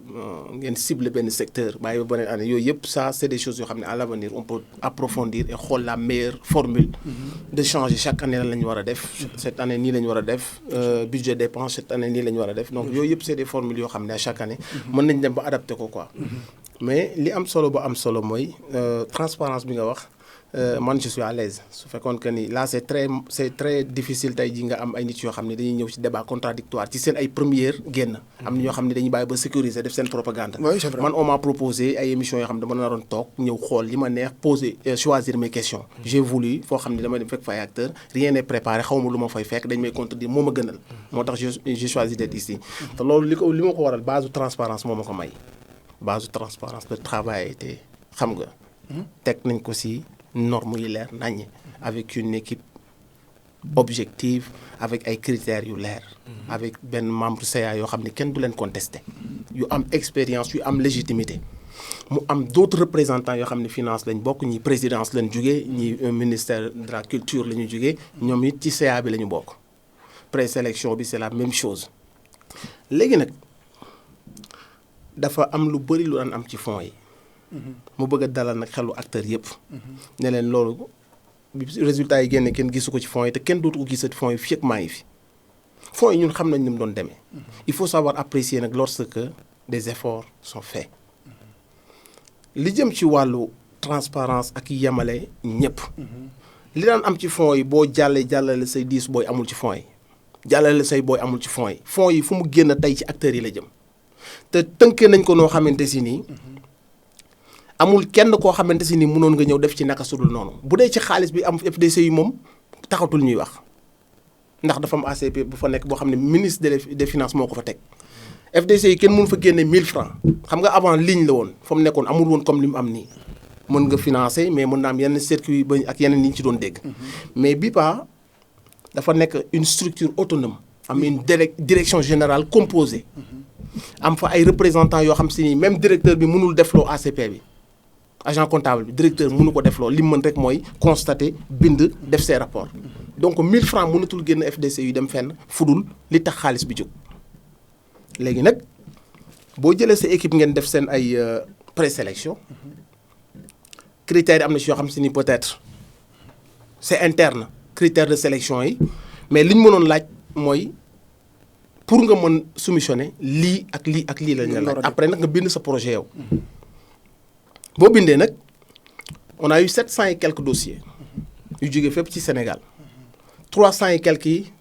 ngeen cibler benn secteur bàyyi ba beneen année yooyu yëpp ça c'est des choses yoo xam ne à l'avenir on peut approfondir et xool la meilleure formule de changer chaque année lan la ñu war a def cette année nii la ñu war a def budget dépense cette année nii la ñu war a def donc yooyu yëpp c'est des formules yoo xam ne à chaque année mën nañ dem ba adapté ko quoi mais li am solo ba am solo mooy transparence bi nga wax man je suis à l'aise su fekkoon que ni là c'est très difficile tey ji nga am ay nit yoo xam ne dañuy ñëw ci débat contradictoire ci seen ay première génn am na ñoo xam ne dañuy bàyyi ba sécuriser def seen propagande man on m'a proposé ay émissions yoo xam ne dama naroon toog ñëw xool li ma neex poser choisir mes questions j'ai voulu foo xam ne dama dem fekk fa ay acteurs rien n'est préparé xaw ma lu ma fay fekk dañ may contredire moo ma gënal moo tax j'ai choisi d'être ici te loolu li ma ko waral base transparence moo ma ko may base transparence le travail été xam nga teg nañ ko ci normes yi leer nañ avec une équipe objective avec ay critères yu leer avec benn membre CA yoo xam ne kenn du leen contester yu am expérience yu am légitimité mu am d'autres représentants yoo xam ne finance lañ bokk ñi présidence lañ jugee ñi ministère de la culture la ñu jugee ñoom it ci CA bi la ñu bokk présélection bi c'est la même chose léegi nag dafa am lu bari lu daan am ci fonds yi mu bëgg a dalal nag xelu acteurs yëpp ne leen loolu résultats yi génne kenn gisu ko ci fonds yi te kenn dootu ko gisati fonds yi fii ak maa ngi fi fonds yi ñun xam nañ ni mu doon demee il faut savoir apprécier nag lorsque des efforts sont faits li jëm ci wàllu transparence ak yemale ñëpp li daan am ci fonds yi boo jàllale say 10 booy amul ci fonds yi jàllale say booy amul ci fonds yi fu mu génn tey ci acteurs yi la jëm te tënkee nañ ko noo xamante si nii amul kenn koo xamante si ni mënoon nga ñëw def ci naka sudul noonu bu dee ci xaalis bi am FDC yi moom taxatul ñuy wax ndax dafa am ACP bu fa nekk boo xam ne ministre des finances moo ko fa teg FDC yi kenn mënu fa génne 1000 francs xam nga avant ligne la woon fa mu nekkoon amul woon comme li mu am nii mën nga financer mais mën na am yenn circuit ba ak yeneen yi ñu ci doon dégg mais BIPA dafa nekk une structure autonome am une direction générale composée am fa ay représentants yoo xam si ni même directeur bi mënul defloo ACP bi agent comptable bi directeur mënu ko defloo li mu mën rek mooy constater bind def ses rapports donc 1000 francs mënatul génn FDC yu dem fenn fudul li tax xaalis bi jóg léegi nag boo jëlee sa équipe ngeen def seen ay présélection critères yi am na si yoo xam si ni peut-être c'est interne critères de sélection yi mais li ñu mënoon laaj mooy pour nga mën soumissionner lii ak lii ak lii lañ la laaj après nag nga bind sa projet yow boo bindee nag on a eu 700 et quelques dossiers yu jógee fépp ci Sénégal 300 et quelques yi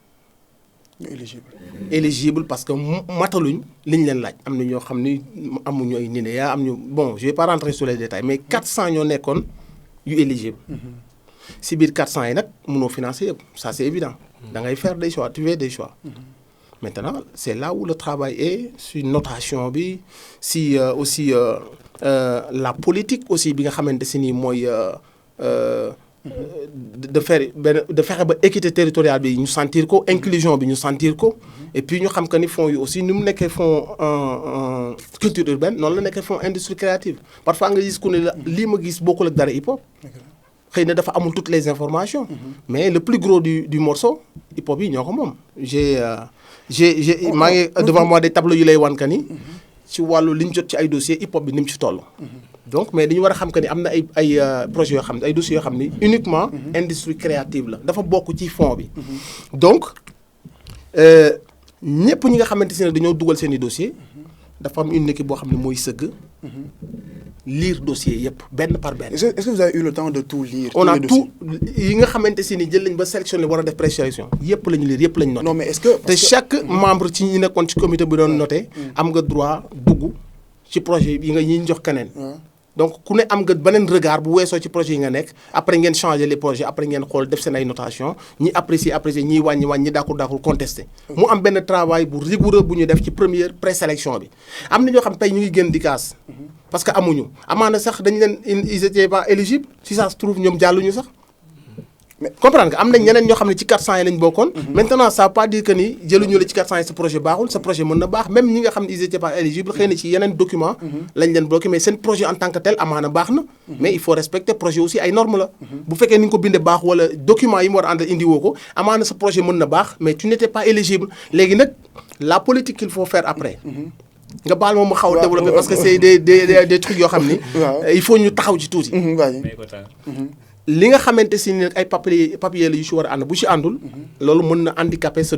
éligible parce que mataluñ li ñu leen laaj am na ñoo xam ni amuñu ay NINEA am ñu bon je vais pas rentrer sur les détails mais 400 ñoo nekkoon yu éligible si biir 400 yi nag mënoo financer yëpp ça c'est évident da ngay faire des choix tu fais des choix maintenant c'est là où le travail est sur notation bi si aussi la politique aussi bi nga xamante si nii mooy de fexe ba équité territoriale bi ñu sentir ko inclusion bi ñu sentir ko et puis ñu xam que ni fonds yi aussi ni mu nekkee fonds culture urbaine noonu la nekkee fonds industrie créative parfois nga gis ku ne la lii ma gis bokkul ak dara hip hop xëy na dafa amul toutes les informations mais le plus gros du morceau hip hop yi ñoo ko moom j'ai maa ngi devant moi des tableaux yu lay wan ka ni ci wàllu li ñu jot ci ay dossiers hip hop bi ni mu ci toll donc mais dañu war a xam que ni am na ay projets yoo xam ne ay dossiers yoo xam ni uniquement industrie créative la dafa bokk ci fond bi donc ñëpp ñi nga xamante ne dañoo dugal seen i dossier dafa am une équipe boo xam ne mooy sëgg lire dossier yëpp benn par benn. Est-ce que vous avez eu le temps de tout lire? On a les tout yi nga xamante ni jël nañ ba sélectionné war a def présélection yëpp la ñu lire yëpp la ñu noté. Non, mais est-ce que... te chaque membre ci ñi nekkoon ci comité bi doon noté am nga droit dugg ci projet yi nga ñi jox keneen. donc ku ne am nga beneen regard bu weesoo ci projet yi nga nekk après ngeen changer les projets après ngeen xool def seen ay notation ñi apprécier ñi wàññi ñi d'accord contesté. mu am benn travail bu rigoureux bu ñu def ci première présélection bi. am na ñoo xam tey ñu ngi génn di kaas parce que amuñu amaana sax dañ leen ils étaient pas éligibles si ça se trouve ñoom jàlluñu sax. mais comprendre nga am nañ ñeneen ñoo xam ne ci 400 yi lañ bokkoon. maintenant ça veut pas dire que ni jëluñu la ci 400 yi sa projet baaxul sa projet mën na baax même ñi nga xam ne ils étaient pas éligibles xëy na ci yeneen document lañ leen bloqué mais seen projet en tant que tel amaana baax na. mais il faut respecter projet aussi ay normes la. bu fekkee ni nga ko bindee baax wala document yi mu war a àndal indiwoo ko amaana sa projet mën na baax mais tu n'étais pas éligible léegi nag la politique qu'il faut faire après. nga baal moom mu xaw a développer parce que c'est des trucs yoo xam ni. il faut ñu taxaw ci tuuti. li nga xamante si ne ay papier la yu si war a ànd bu si àndul. loolu mën na handicaper sa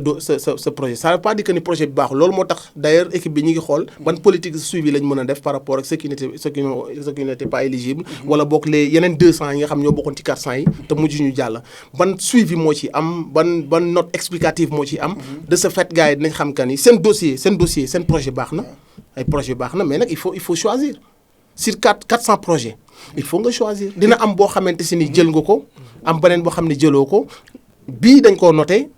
projet ça veut pas dire que ni projet bi baaxul loolu moo tax d'ailleurs équipe bi ñu ngi xool ban politique de suivi lañ mën a def par rapport ak ceux qui n'étaient pas éligibles. wala boog les yeneen 200 yi nga xam ñoo bokkoon ci 400 yi. te mujj ñu jàll ban suivi moo ci am ban note explicative moo ci am. de ce fait gars yi dinañ xam que ni seen dossier seen projet baax na ay projet baax na mais nag il faut choisir. sur 400 projets il faut nga choisir dina am boo xamante si ni jël nga ko am beneen boo xam ne jëloo ko bii dañ koo noté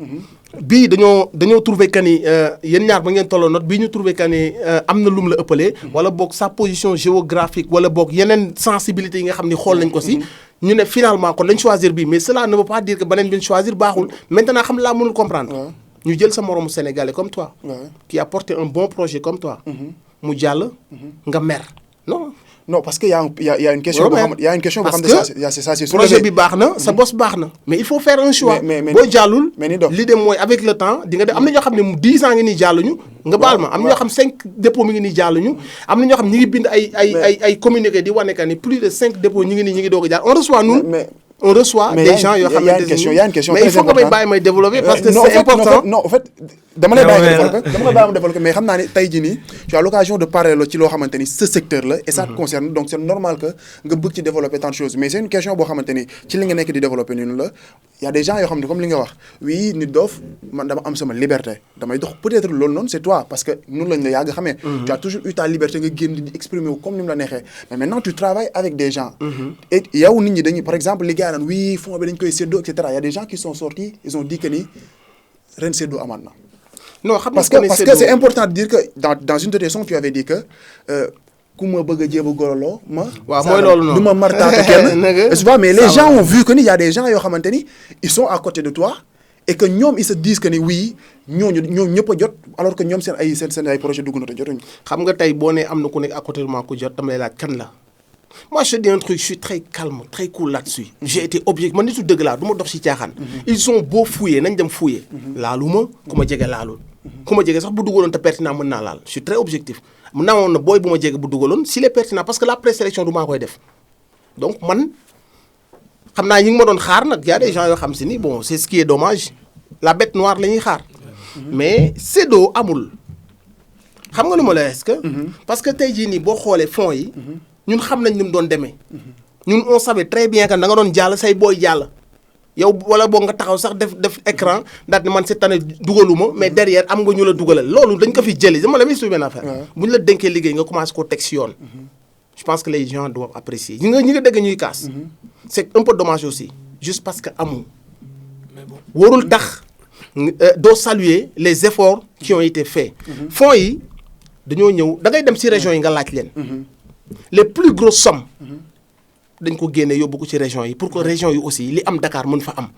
bii dañoo trouvé que ni yéen ñaar ba ngeen tolloo note bii ñu trouvé que ni am na lum la ëppalee wala boog sa position géographique wala boog yeneen sensibilité yi nga xam ni xool nañ ko si ñu ne finalement kon lañ choisir bii mais cela ne veut pas dire que beneen bi ñu choisir baaxul maintenant xam laa mënul comprendre ñu jël sa moromu sénégalais comme toi qui a porté un bon projet comme toi mu jàll nga mer non parce que y a une question il y a une question parce que ça c'est projet bi baax na sa boss baax na mais il faut faire un choix boo jàllul l'idée mooy avec le temps di nga def am na ñoo xam ne 10 ans ngi nii jàlluñu nga baal ma am na ñoo xam 5 dépôts mi ngi nii jàlluñu am na ñoo xam ñi ngi bind ay communiqué di wane que ni plus de 5 dépôts ñi ngi doog a jàll on reçoit des gens yoo xamante ne mais il faut que may bàyyi may développer parce que c'est important non en fait dama lay bàyyi développer mais xam naa ne tey jii nii tu as l'occasion de parler ci loo xamante ni ce secteur là et ça te concerne donc c'est normal que nga bëgg ci développer tant de choses mais c'est une question boo xamante ni ci li nga nekk di développer nii la y a des gens yoo xam ne comme li nga wax oui Nit Doff man dama am sama liberté damay dox peut-être loolu noonu c'est toi parce que noonu lañ la yàgg xamee tu as toujours eu ta liberté nga génn di exprimer wu comme ni mu la neexee mais maintenant tu travailles avec des gens et yow nit ñi dañuy par exemple li gars naan oui fond bi dañ koy séddoo et cetera y a des gens qui sont sortis ils ont dit que ni ren séddoo amaat na non parce que c'est important de dire que dans une de tes sons tu avais dit que ku ma bëgg a jéem a goroloo ma. waaw mooy loolu noonu du ma martaatu kenn. tu vois mais les gens ont vu que ni y a des gens yoo xamante ni ils sont à côté de toi et que ñoom ils se disent que ni oui ñooñu ñëpp a jot alors que ñoom seen ay projet dugg na te jotuñu. xam nga tey boo nee am na ku nekk à côté de moi ku jot dama lay laaj kan la. moi je te dis un truc je suis très calme très cool là-dessus. j'ai été objectif man nitu dëgg laa du ma dox ci caaxaan. ils ont beau fouiller nañ dem fouiller. laaluma ku ma jege laalul. ku ma jege sax bu dugaloon te pertinent mën naa laal je suis très objectif mën naa woon na booy bu ma jege bu dugaloon s'il est pertinent parce que la présélection du maa koy def donc man xam naa ñi ngi ma doon xaar nag y a des gens yoo xam si ni bon c'est ce qui est dommage la bête noire la ñuy xaar. mais séddoo amul xam nga lu ma la est-ce que. parce que tey jii nii boo xoolee fonds yi. ñun xam nañ ni mu doon demee. ñun on savait très bien que da nga doon jàll say booy jàll. yow wala boog nga taxaw sax def écran daal ni man cette année dugaluma mais derrière am nga ñu la dugalal loolu dañ ko fi jëli dama la may suñu benn affaire. bu ñu la dénkee liggéey nga commencé koo teg si yoon. je pense que les gens doivent apprécier ñi nga dégg ñuy kaas. c'est un peu dommage aussi juste parce que amul. warul tax doo saluer les efforts qui ont été faits. fonds yi dañoo ñëw da ngay dem si régions yi nga laaj leen. les plus grosses sommes. dañ ko génne yóbbu ko ci région yi pour que région yi aussi li am Dakar mën fa am.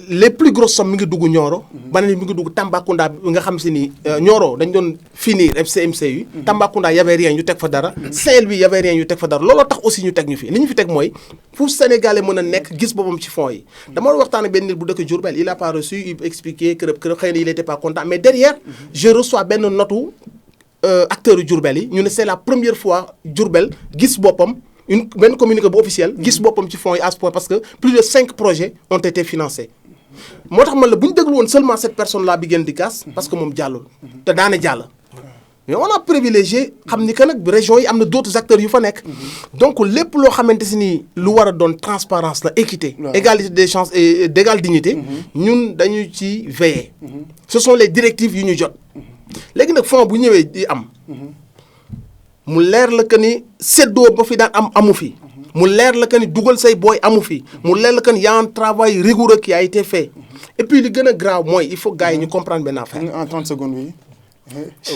les plus grosses sommes mi ngi dugg Nioro. beneen mi ngi dugg Tambacounda bi nga xam si ni Nioro dañ doon finir FCMC yi. Tambacounda y avait rien ñu teg fa dara. Saint-Louis y avait rien ñu teg fa dara looloo tax aussi ñu teg ñu fi li ñu fi teg mooy pour Sénégalais mën a nekk gis boppam ci fonds yi. dama waxtaan ak benn nit bu dëkk Diourbel il a pas reçu il expliqué kërëb xëy na il était pas content mais derrière je reçois benn notu acteurs yu Diourbel yi ñu ne c'est la première fois Diourbel gis boppam. benn communiqué bu officiel gis boppam ci fonds yi à ce point parce que plus de 5 projets ont été financés moo tax man la bu ñu déglu woon seulement cette personne là bi gën di kaas parce que moom jàllul te daane jàll. mais on a privilégié xam ni que nag région yi am na d'autres acteurs yu fa nekk. donc lépp loo xamante si ni lu war a doon transparence la équité. égalité des chances et d'égale dignité. ñun dañu ci veiller. ce sont les directives yu ñu jot. léegi nag fonds bu ñëwee di am. mu leer la que ni séddoo ba fi daan am amu fi. mu leer la que ni dugal say booy amu fi. mu leer la que ni y a un travail rigoureux qui a été fait. et puis li gën a grave mooy il faut gars yi ñu comprendre benn affaire. En 30 secondes, oui.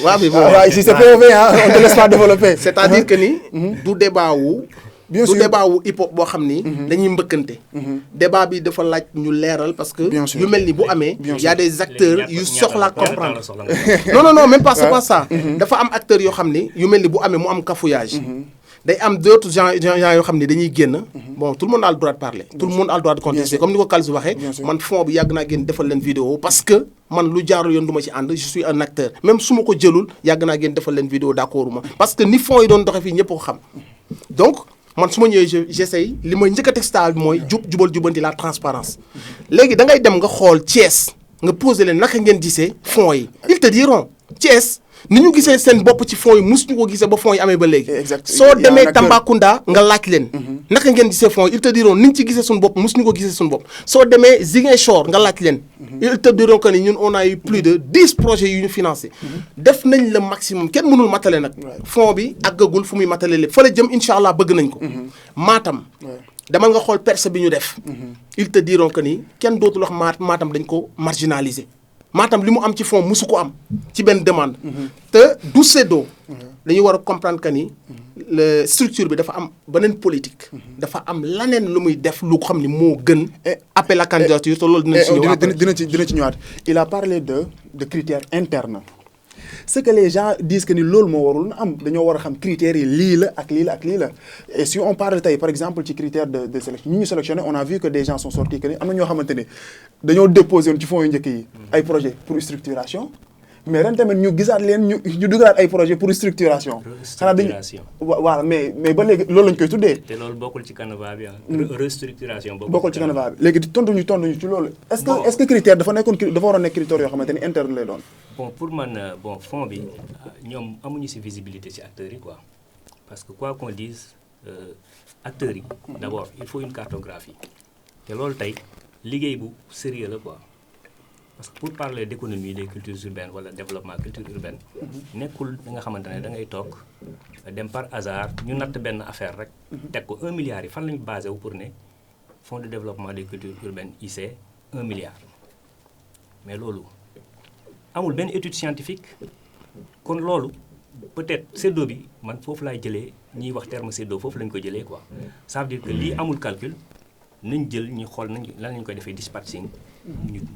waaw mais bon Ici, c'est POV, hein, on ne te laisse pas développer. c'est-à-dire que ni. du débat wu. Bien du sûr. débat wu hip hop boo xam ni. dañuy mbëkkante. débat bi dafa laaj ñu leeral parce que. Bien sûr. yu mel ni bu amee. Bien y a des acteurs yu soxla ñaata comprendre. la soxla nga non même pas c'est pas ça. dafa am acteurs yoo xam ni yu mel ni bu amee mu am cafouillage. day am d'autres gens yoo xam ni dañuy génn. bon tout le monde a le droit de parler. tout le monde a le droit de contester comme ni ko Kalsu waxee. man fond bi yàgg naa génn defal leen vidéo parce que man lu jaarul yoon du ma ci ànd je suis un acteur même su ma ko jëlul yàgg naa génn defal leen vidéo d'accord ma parce que ni fond yi doon doxee fii ñëpp ko xam. donc man su ma ñëwee j'essaye li may njëkk a teg stade bi mooy jubal jubanti la transparence léegi da ngay dem nga xool Thiès nga poser leen naka ngeen gisee fonds yi ils te diront Thiès ni ñu gisee seen bopp ci fonds yi mosuñu ko gisee ba fonds yi amee ba léegi. soo demee Tambacounda nga laaj leen. naka ngeen gisee fonds yi ils te diront ni ñu ci gisee suñu bopp mosuñu ko gisee suñu bopp soo demee Ziguinchor nga laaj leen. ils te diront que ni ñun on a eu plus de 10 projets yu ñu financé. def nañ le maximum kenn mënul matale nag. fonds bi àggagul fu muy matale lépp fa la jëm incha allah bëgg nañ ko. Matam. demal nga xool percée bi ñu def. ils te diront que ni kenn dootul wax Matam dañ ko marginaliser. Matam li mu am ci fonds musu ko am ci benn demande. te du séddoo. dañuy war a comprendre que ni le structure bi dafa am beneen politique. dafa am laneen lu muy def lu xam ni moo gën. appel à candidature te loolu dinañ ci ñëw après. dina ci ñëwaat. Il a parlé de critères internes. Ce que les gens disent que ni loolu moo warul na am dañoo war a xam critères yi lii la ak lii la ak lii la et si on parle tey par exemple ci critère de sélection ñi ñu sélectionné on a vu que des gens sont sortis que ni am na ñoo xamante ni dañoo déposé woon ci fonds yu njëkk yi ay projets pour structuration mais ren tamit ñu gisaat leen ñu dugalaat ay projets pour structuration. xanaa dañu voilà mais ba léegi loolu lañ koy tuddee. te loolu bokkul ci canevas bi restructuration bokkul ci canevas bi léegi tontu ñu ci loolu. est-ce que critère dafa war a nekk critère yoo xamante ni interne lay doon. bon pour man fond bi ñoom amuñu ci visibilité ci acteurs yi quoi parce que quoi qu'on dise acteurs yi d'abord il faut une cartographie te loolu tey liggéey bu sérieux la quoi parce que pour parler d'économie des cultures urbaines wala développement culture urbaine nekkul da nga xamante ne da ngay toog dem par hasard ñu natt benn affaire rek teg ko 1 milliard yi fan lañu basé wu pour ne fonds de développement des cultures urbaines IC 1 milliard mais loolu amul benn étude scientifique kon loolu peut-être séddoo bi man foofu laay jëlee ñiy wax terme séddoo foofu lañ ko jëlee quoi ça veut dire que lii amul calcul nañ jël ñu xool nañ lan lañ koy defee dispatching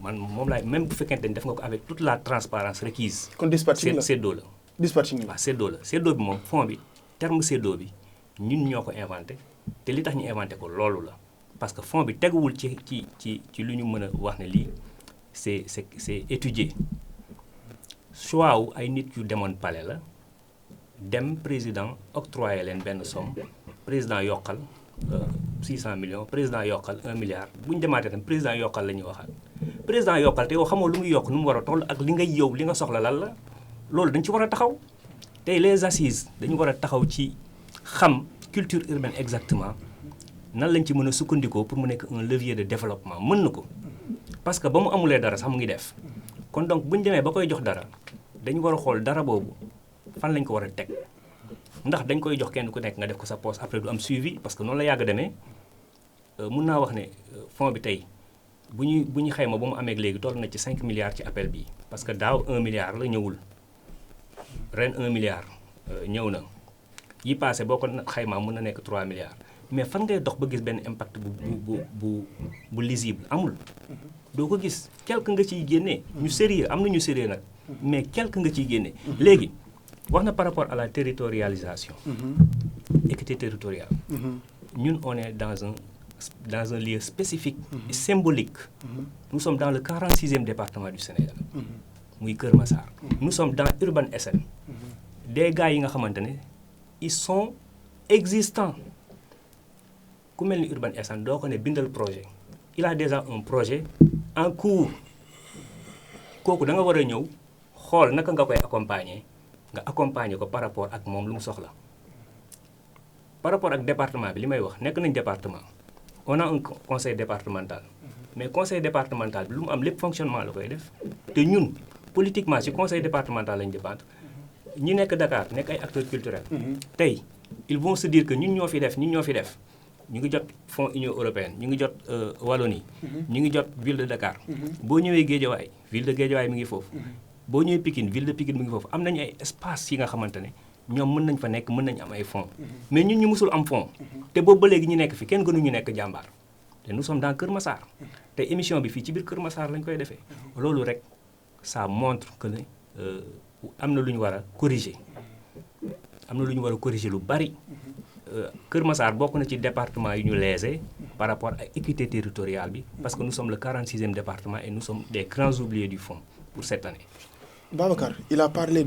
man moom laay même bu fekkente ni def nga ko avec toute la transparence requise. kon dispatching la séddoo la. dispatching la waaw séddoo la séddoo bi moom fond bi terme séddoo bi ñun ñoo ko inventé te li tax ñu inventé ko loolu la parce que fond bi teguwul ci lu ñu mën a wax ne lii c'est étudié. choix wu ay nit yu demoon palais la dem président octroyé leen benn somme président yokkal 600 millions président yokkal 1 milliard bu ñu demaatee tam président yokkal la ñuy waxaat président yokkal te yow xamoo lu muy yokk nu mu war a toll ak li nga yow li nga soxla lan la loolu dañ ci war a taxaw tey les assises dañu war a taxaw ci xam culture urbaine exactement nan lañ ci mën a sukkandikoo pour mu nekk un levier de développement mën na ko parce que ba mu amulee dara sax mu ngi def kon donc bu ñu demee ba koy jox dara dañu war a xool dara boobu fan lañ ko war a teg ndax dañ koy jox kenn ku nekk nga def ko sa poche après du am suivi parce que noonu la yàgg demee mun naa wax ne fonds bi tey bu ñu xayma ba mu amee léegi toll na ci 5 milliards ci appel bi parce que daaw 1 milliard la ñëwul ren 1 milliard ñëw na yi passé boo ko xaymaa mun na nekk 3 milliards mais fan ngay dox ba gis benn impact bu lisible amul. doo ko gis quelque nga ciy génnee ñu sérieux am na ñu sérieux nag mais quelque nga ciy génnee léegi wax na par rapport à la territorialisation équité territoriale ñun on est dans un lieu spécifique et symbolique nous sommes dans le 46e département du Sénégal muy Kër Massar nous sommes dans Urban SN des gars yi nga xamante ne ils sont existants ku mel ni Urban SN doo ko ne bindal projet il a déjà un projet en cours kooku da nga war a ñëw xool naka nga koy accompagner ko par rapport ak moom lu mu soxla par rapport ak département bi li may wax nekk nañ département on a un conseil départemental mais conseil départemental bi lu mu am lépp fonctionnement la koy def te ñun politiquement ci conseil départemental lañ dépendre ñi nekk Dakar nekk ay acteurs culturels tey ils vont se dire que ñun ñoo fi def ñu ngi jot fonds Union européenne ñu ngi jot Wallonie ñu ngi jot ville de Dakar boo ñëwee Guédiawaye ville de Guédiawaye mi ngi foofu boo ñëwee Pikine ville de Pikine mi ngi foofu am nañu ay espace yi nga xamante ne ñoom mën nañ fa nekk mën nañu am ay fonds mais ñun ñu musul am fonds te boobu ba léegi ñu nekk fi kenn gënuñu nekk jàmbaar te nous sommes dans Kër Massar te émission bi fii ci biir Kër Massar lañ koy defee loolu rek ça montre que ne am na lu ñu war a corriger lu bari Kër Massar bokk na ci département yu ñu lésé par rapport à équité territoriale bi parce que nous sommes le 46e département et nous sommes des grands oubliés du fonds pour cette année. Babacar il a parlé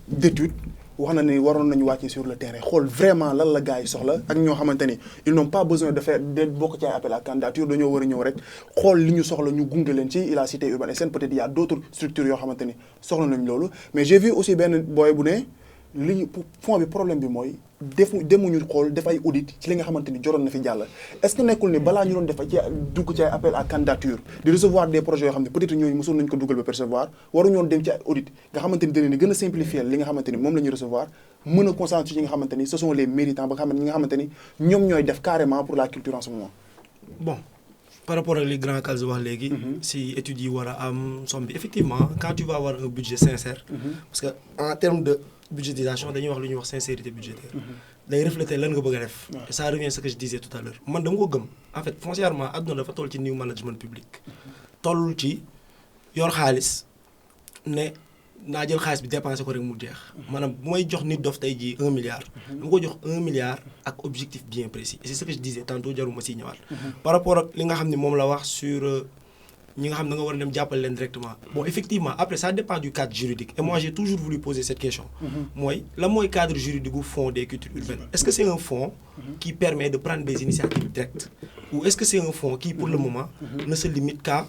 d'études wax na ni waroon nañu wàcc sur le terrain xool vraiment lan la gars yi soxla ak ñoo xamante ni ils n'ont pas besoin de bokk ci ay appel à candidature dañoo war a ñëw rek xool li ñu soxla ñu gunge leen ci il a cité Urban SN peut-être il y a d'autres structures yoo xamante ni soxla nañu loolu mais j'ai vu aussi benn booy bu ne li fond bi problème bi mooy demuñu xool def ay audit ci li nga xamante ni joroon na fi jàll est-ce que nekkul ni balaa ñu doon def ci dugg ci ay appel à candidature di recevoir des projets yoo xam ne peut-être ñooñu mosoon nañu ko dugal ba percevoir waruñoon dem ci ay audit nga xamante ni dina ni gën a simplifier li nga xamante ni moom la ñuy recevoir mën a concentrer ci ñi nga xamante ni ce sont les méritants ba nga xamante ñi nga xamante ni ñoom ñooy def carrément pour la culture en ce moment. Bon par rapport ak li grand Kals wax léegi. si études yi war a am somme bi effectivement quand tu vas avoir un budget sincère. parce que en termes de budgétisation dañuy wax lu ñuy wax sincérité budgétaire. day refléter lan nga bëgg a def. et ça revient à ce que je disais tout à l'heure man dama ko gëm en fait foncièrement àdduna dafa toll ci new management public. toll ci yor xaalis ne naa jël xaalis bi dépensé ko rek mu jeex. maanaam bu may jox nit dof tey jii 1 milliard. dama ko jox 1 milliard ak objectif bien précis et c'est ce que je disais tantôt jaruma si ñëwaat. par rapport ak li nga xam ne moom la wax sur ñi nga xam ne da nga war a dem jàppale leen directement. bon effectivement après ça dépend du cadre juridique et moi j'ai toujours voulu poser cette question. mooy lan mooy cadre juridique bu fonds des cultures urbaines est-ce que c'est un fonds qui permet de prendre des initiatives directes ou est-ce que c'est un fonds qui pour le moment ne se limite qu'à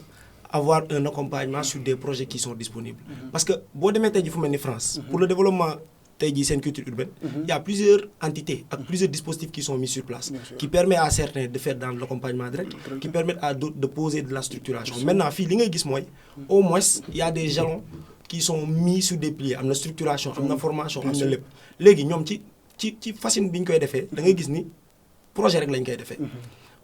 avoir un accompagnement sur des projets qui sont disponibles. parce que boo demee tey jii fu mel ni France. pour le développement tey jii seen culture urbaine. il y a plusieurs entités ak plusieurs dispositifs qui sont mis sur place. qui permet à certains de faire dans l'accompagnement direct. qui permettent à d'autres de poser de la structuration. maintenant fii li ngay gis mooy au moins il y a des jalons qui sont mis sur des piliers am na structuration am na formation am na lépp. léegi ñoom ci façon bi ñu koy defee da ngay gis ni projet rek lañ koy defee.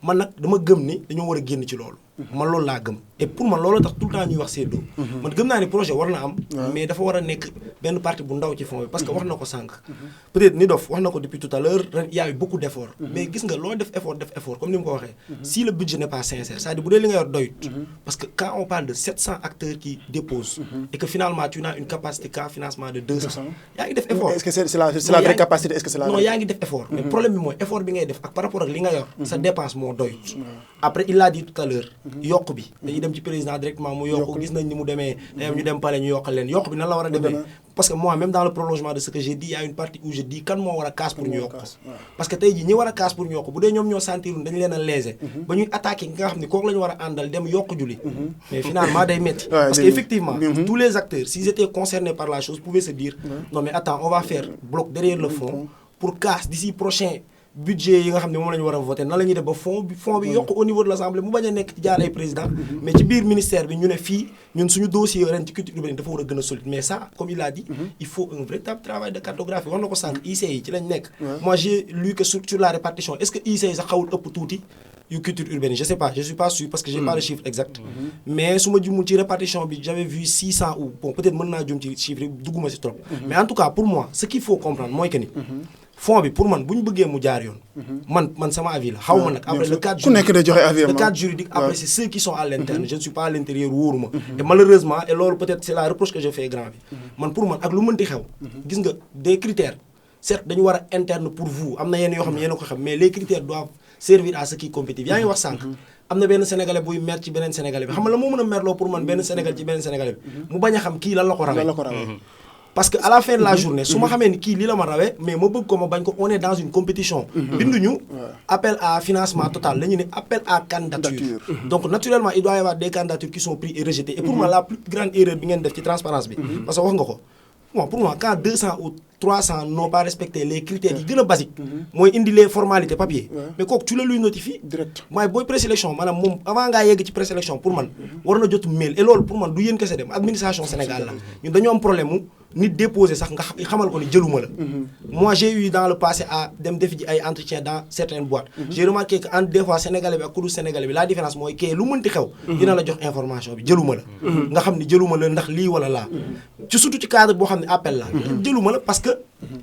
man nag dama gëm ni dañoo war a génn ci loolu. man loolu laa gëm et pour man loolu tax tout le temps ñuy wax séddoo. man gëm naa ni projet war na am. mais dafa war a nekk benn partie bu ndaw ci fond bi parce que wax na ko sànq. peut-être ni dof wax na ko depuis tout à l'heure ren y a eu beaucoup d'efforts. mais gis nga loo def effort comme ni mu ko waxee. si le budget n'est pas sincère c'est-à-dire bu dee li nga yor doyut. parce que quand on parle de 700 acteurs qui déposent. et que finalement tu as une capacité qu'à financement de 200. yaa ngi def effort. est-ce que c'est la vraie capacité est-ce que c'est la non yaa ngi def effort. mais problème bi mooy effort bi ngay def ak par rapport ak li nga yor. sa dépense moo doyut. après il l'a dit tout à l'heure yokk bi dañuy dem ci président directement mu yokk gis nañ ni mu demee dañu ñu dem pale ñu yokkal leen yokk bi nan la war a demee parce que moi même dans le prolongement de ce que j'ai dit il y a une partie où je dis kan moo war a kaas pour ñu yokk parce que tey jii ñi war a kaas pour ñu yokk bu dee ñoom ñoo sentirun dañu leen a léser ba ñuy attaquer ki nga xam ne kooku la ñu war a àndal dem yokk julli mais finalement day métti parce que effectivement tous les acteurs s'ils étaient concernés par la chose pouvaient se dire non mais attends on va faire bloc derrière le fond pour casse d'ici prochain budget yi nga xam ne moom la ñu war a voter nan la ñuy def ba fond bi yokk au niveau de l'Assemblée mu bañ a nekk ci jaar ay président mais ci biir ministère bi ñu ne fii ñun suñu dossier ren ci culture urbaine dafa war a gën a solide mais ça comme il a dit il faut un véritable travail de cartographie wax na ko sànq IC yi ci lañ nekk moi j'ai lu que sur la répartition est-ce que IC yi sax xawul ëpp tuuti yu culture urbaine je sais pas je suis pas sûr parce que j'ai pas le chiffre exact mais su ma jumul ci répartition bi j'avais vu 600 ou bon peut-être mën naa jum ci chiffre yi dugguma ci trop mais en tout cas pour moi ce qu'il faut comprendre mooy que ni fond bi pour man bu ñu bëggee mu jaar yoon man sama avis la xaw ma nag après le cadre juridique après c'est ceux qui sont à l'interne je ne suis pas à l'intérieur wóoruma et malheureusement et loolu peut-être c'est la reproche que je fais grand bi man pour man ak lu mënti xew gis nga des critères certes dañu war a interne pour vous am na yenn yoo xam ne yéen a ko xam mais les critères doivent servir à ceux qui compétent yaa ngi wax sànq am na benn sénégalais buy mer ci beneen sénégalais bi xam nga la moo mën a merloo pour man benn sénégal ci beneen sénégalais bi mu bañ a xam kii lan la ko rawee parce que à la fin de la journée su ma xamee ni kii lii la ma rawee mais ma bëgg ko ma bañ ko on est dans une compétition binduñu appel à financement total la ñu ne appel à candidature donc naturellement il doit y avoir des candidatures qui sont prises et rejetées et pour moi la plus grande erreur bi ngeen def ci transparence bi parce que wax nga ko bon pour moi quand 200 ou 300 n'ont pas respecté les critères yi gën a basique mooy indi les formalités papier mais kooku tu le lui notifies direct mooy booy présélection maanaam moom avant ngaa yegg ci présélection pour man war na jot mail et loolu pour man du yéen kese dem administration Sénégal la ñun dañoo am problème mu nit déposé sax nga xamal ko ni jëluma la moi j'ai eu dans le passé à dem def ji ay entretien dans certaines boîtes j'ai remarqué que en des fois sénégalais bi ak ku dul sénégalais bi la différence mooy kee lu mënti xew dina la jox information bi jëluma la nga xam ni jëluma la ndax lii wala laa ci surtout ci cadre boo xam ne appel la jëluma la parce que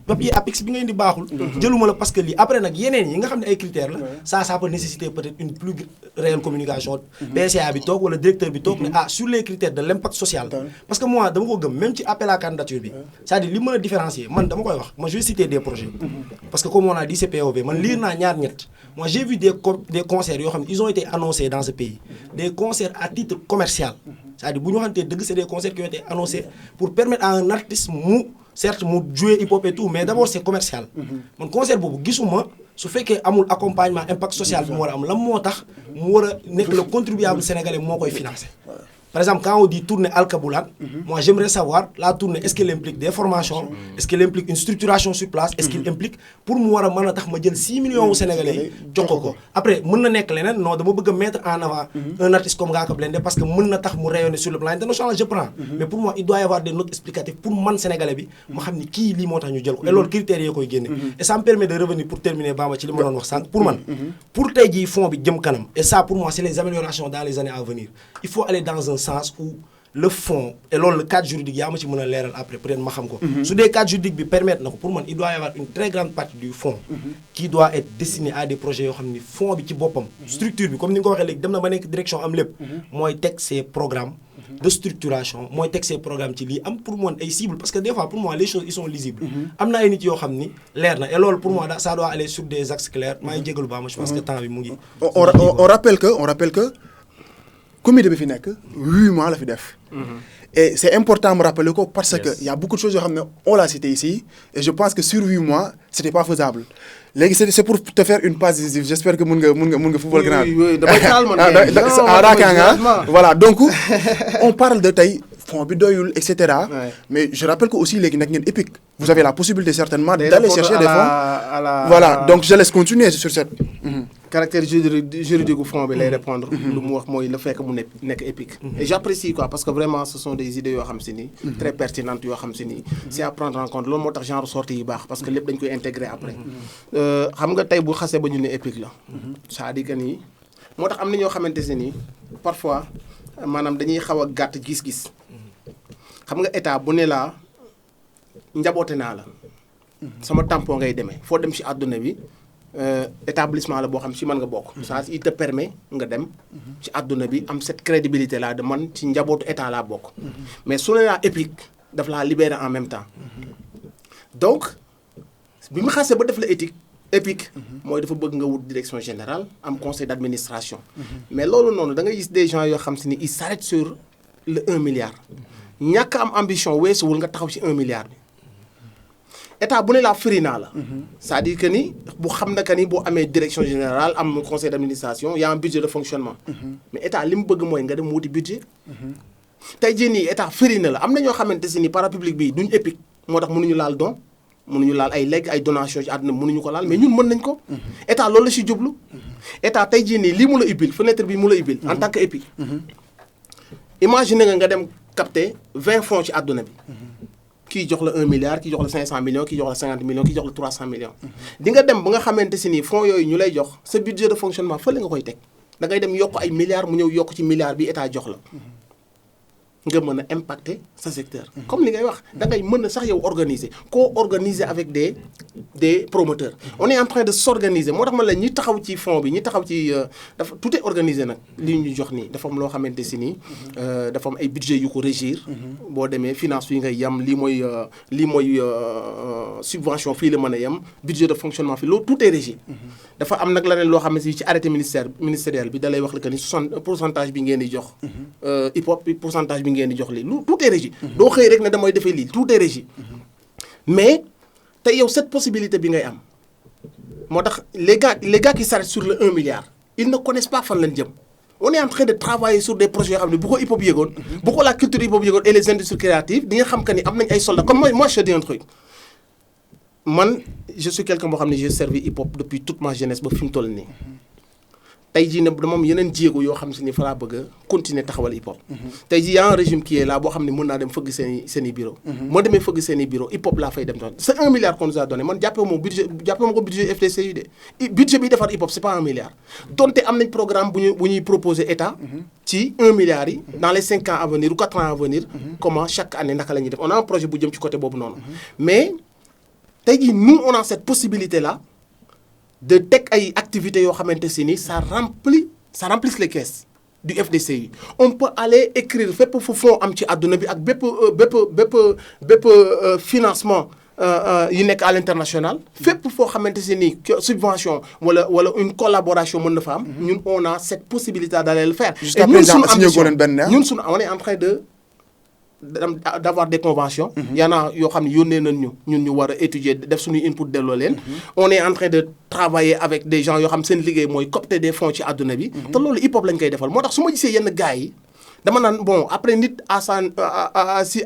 papier APEX bi nga indi baaxul jëluma la parce que lii après nag yeneen yi nga xam ne ay critères la ça peut nécessiter peut-être une plus réelle communication PCA bi toog wala directeur bi toog ne sur les critères de l'impact social parce que moi dama ko gëm même ci appel à candidature bi c'est-à-dire li mën a différencier man dama koy wax moi je vais citer des projets parce que comme on a dit CPOV man lire naa ñaar ñett moi j'ai vu des concerts yoo xam ne ils ont été annoncés dans ce pays des concerts à titre commercial c'est-à-dire bu ñu waxantee dëgg c'est des concerts qui ont été annoncés pour permettre à un artiste certes mu jouer hip hop et tout mais d'abord c'est commercial man concert boobu gisuma su fekkee amul accompagnement impact social bi mu war a am lan moo tax mu war a nekk le contribuable sénégalais moo koy financer par exemple quand on dit tournée Alkaboulan moi j'aimerais savoir la tournée est-ce qu'elle implique des formations est-ce qu'elle implique une structuration sur place est-ce qu'il implique pour mu war a mën a tax ma jël 6 millions wu sénégalais yi jox ko après mën na nekk leneen non dama bëgg a mettre en avant un artiste comme Ngaaka Blindé parce que mën na tax mu rayonner sur le plan international je prends mais pour moi il doit y avoir des notes explicatives pour man sénégalais bi ma xam ni kii lii moo tax ñu jël ko et loolu critères yi koy génne et ça me permet de revenir pour terminer Bamba ci li ma doon wax sànq pour man pour tey jii fond bi jëm kanam et ça pour moi c'est les améliorations dans les années à venir il faut aller dans un sens où le fond et loolu le cadre juridique yaa ma ci mën a leeral après peut-être ma xam ko su dee cadre juridique bi permettre na ko pour man il doit y avoir une très grande partie du fonds qui doit être destiné à des projets yoo xam ni fond bi ci boppam structure bi comme ni nga ko waxee léegi dem na ba nekk direction am lépp mooy teg ces programmes de structuration mooy teg ces programmes ci lii am pour moi ay cibles parce que des fois pour moi les choses ils sont lisibles am na ay nit yoo xam ni leer na et loolu pour moi ça doit aller sur des axes clairs maa ngi jégalu baa ma je pense que temps bi mu ngi on rappelle que comité bi fi nekk 8 mois la fi def et c'est important me rappeler ko parce que y a beaucoup de choses yoo xam ne on l'a cité ici et je pense que sur 8 mois c'était pas faisable léegi c'est pour te faire une passe décisive j'espère que mun nga football grand voilà donc on parle de tey fond bi doyul et cetera mais je rappelle que aussi léegi nag ngeen EPIC vous avez la possibilité certainement d'aller chercher des fonds voilà donc je laisse continuer sur cette caractère juridique du fond bi lay répondre lu mu wax mooy le fait que mu nekk EPIC et j'apprécie quoi parce que vraiment ce sont des idées yoo xam si ni très pertinentes yoo xam si ni c'est à prendre en compte loolu moo tax genre sortie yi baax parce que lépp dañ koy intégrer après xam nga tey bu xasee ba ñu ne EPIC la c'est-à-dire que nii moo tax am na ñoo xamante ne nii parfois maanaam dañuy xaw a gàtt gis-gis xam nga état bu ne laa njaboote naa la sama tampon ngay demee foo dem ci àdduna bi établissement la boo xam ci mën nga bokk ça il te permet nga dem ci àdduna bi am cette crédibilité là de man ci njabootu état laa bokk mais su ne laa EPIC daf laa libérer en même temps donc bi mu xasee ba def la EPIC mooy dafa bëgg nga wut direction générale am conseil d'administration mais loolu noonu da ngay gis des gens yoo xam si ni ils s'arrêtent sur le 1 milliard ñàkk am ambition weesuwul nga taxaw ci 1 milliard bi état bu ne laa firi naa la c'est-à-dire que ni bu xam na que ni boo amee direction générale am conseil d'administration y a un budget de fonctionnement mais état li mu bëgg mooy nga dem wuti budget tey jii nii état firi na la am na ñoo xamante si ni parapublic bi duñ EPIC moo tax mënuñu laal don mënuñu laal ay legs ay donation ci àdduna mënuñu ko laal mais ñun mën nañ ko état loolu la si jublu état tey jii nii lii mu la ubbil fenêtre bi mu la ubbil en tant que EPIC imagine nga dem capter 20 fonds ci àdduna bi kii jox la 1 milliard kii jox la 500 millions kii jox la 50 millions kii jox la 300 millions di nga dem ba nga xamante si ni fonds yooyu ñu lay jox sa budget de fonctionnement fële nga koy teg da ngay dem yokk ay milliards mu ñëw yokk ci milliard bi état jox la nga mën a impacter sa secteur comme li ngay wax da ngay mën a sax yow organiser co-organiser avec des promoteurs on est en train de s'organiser moo tax man la ñi taxaw ci fond bi ñi taxaw ci dafa tout est organisé nag li ñu jox nii dafa am loo xamante si nii dafa am ay budget yu ko régir boo demee finance fii ngay yem lii mooy subvention fii la mën a yem budget de fonctionnement fii loolu tout est régi dafa am nag leneen loo xam ne si ci arrêté ministériel bi da lay wax la que ni 60% bi ngeen di jox hip hop pourcentage bi bi ngeen di jox lii tout est régi. doo xëy rek ne damay defee lii tout est régi. mais te yow cette possibilité bi ngay am moo tax les gars qui s'arrêtent sur le 1 milliard ils ne connaissent pas fan lañ jëm. on est en train de travailler sur des projets yoo xam ne bu ko hip-hop yëgoon bu ko la culture hip-hop yëgoon et les industries créatives di nga xam que ni am nañ ay soldats comme moi je te dis un truc man je suis quelqu'un boo xam ne j'ai servi hip-hop depuis toute ma jeunesse ba fi mu toll nii tey jii ne dama am yeneen jéego yoo xam si ni fa laa bëgg a continuer taxawal hip-hop tey jii y a un régime qui est là boo xam ne mën naa dem fëgg seen i bureau moo demee fëgg seen i bureau hip-hop laa fay dem doon c'est 1 milliard qu'on nous a donné man jàppee ma ko budget FDCU de budget bi defar hip-hop c'est pas 1 milliard donte am nañ programme bu ñuy proposer état ci 1 milliard yi dans les 5 ans à venir ou 4 ans à venir comment chaque année naka la ñuy def on a un projet bu jëm ci côté boobu noonu mais tey jii nous on a cette possibilité là de teg ay activités yoo xamante si ni ça remplisse les caisses du FDCI on peut aller écrire fépp fu fond am ci àdduna bi ak bépp financement yi nekk à l'international fépp foo xamante si ni subvention wala une collaboration mën na fa am ñun on a cette possibilité d'aller le faire jusqu'à présent ñun suñu on est en train d'avoir des conventions y'en a yoo xam ne yónnee nañ ñun ñu war a étudier def suñuy input delloo leen on est en train de travailler avec des gens yoo xam seen liggéey mooy copter des fonds ci àdduna bi te loolu hip hop lañ koy defal moo tax su ma gisee yenn gars yi dama naan bon après nit à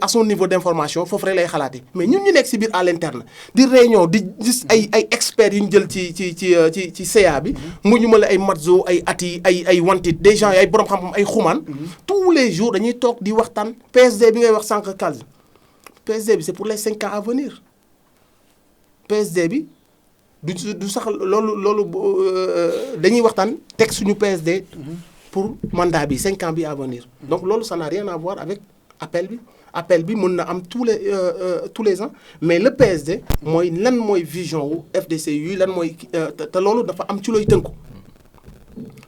son niveau d'information foofu rek lay xalaate mais ñun ñu nekk si biir à l'interne di réunion di gis ay experts yu ñu jël ci CA bi mu ñu mën ay Matzo ay Ati ay Wantit des gens ay borom xam-xam ay xumaan tous les jours dañuy toog di waxtaan PSD bi ngay wax sànq Kals PSD bi c'est pour les 5 ans à venir PSD bi du sax loolu dañuy waxtaan teg suñu PSD pour mandat bi 5 ans bi à venir donc loolu ça n'a rien à voir avec appel bi mën na am tous les ans mais le PSD mooy lan mooy vision wu FDCU lan mooy te loolu dafa am ci looy tënku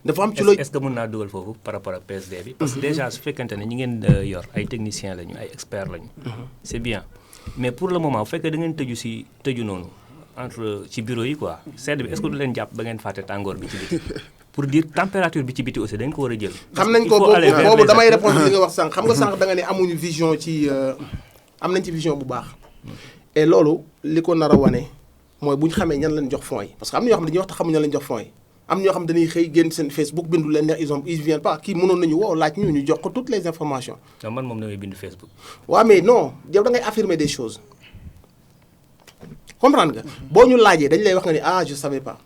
dafa am ci looy est-ce que mën naa dugal foofu par rapport ak PSD bi parce que déjà su fekkente ne ñi ngeen yor ay techniciens lañu ay experts lañu c'est bien mais pour le moment bu fekkee da ngeen tëju noonu entre ci bureau yi quoi sedd bi est-ce que du leen jàpp ba ngeen fàtte tàngoor bi ci biti pour dire température bi ci biti aussi dañ ko war a jël. xam nañ ko boobu damay répondre li nga wax sànq xam nga sànq da nga ne amuñu vision ci am nañ ci vision bu baax. et loolu li ko nar a wane mooy bu ñu xamee ñan lañ jox fonds yi parce que am na ñoo xam ne dañuy wax te xamuñu ñan lañ jox fonds yi am ñoo xam dañuy xëy génn seen Facebook bindu leen neex ils viennent pas kii mënoon nañu woo laaj ñu jox ko toutes les informations. non man moom damay bindu Facebook. waaw mais non yow da ngay affirmer des choses comprendre nga. boo ñu laajee dañ lay wax nga ni je savais pas.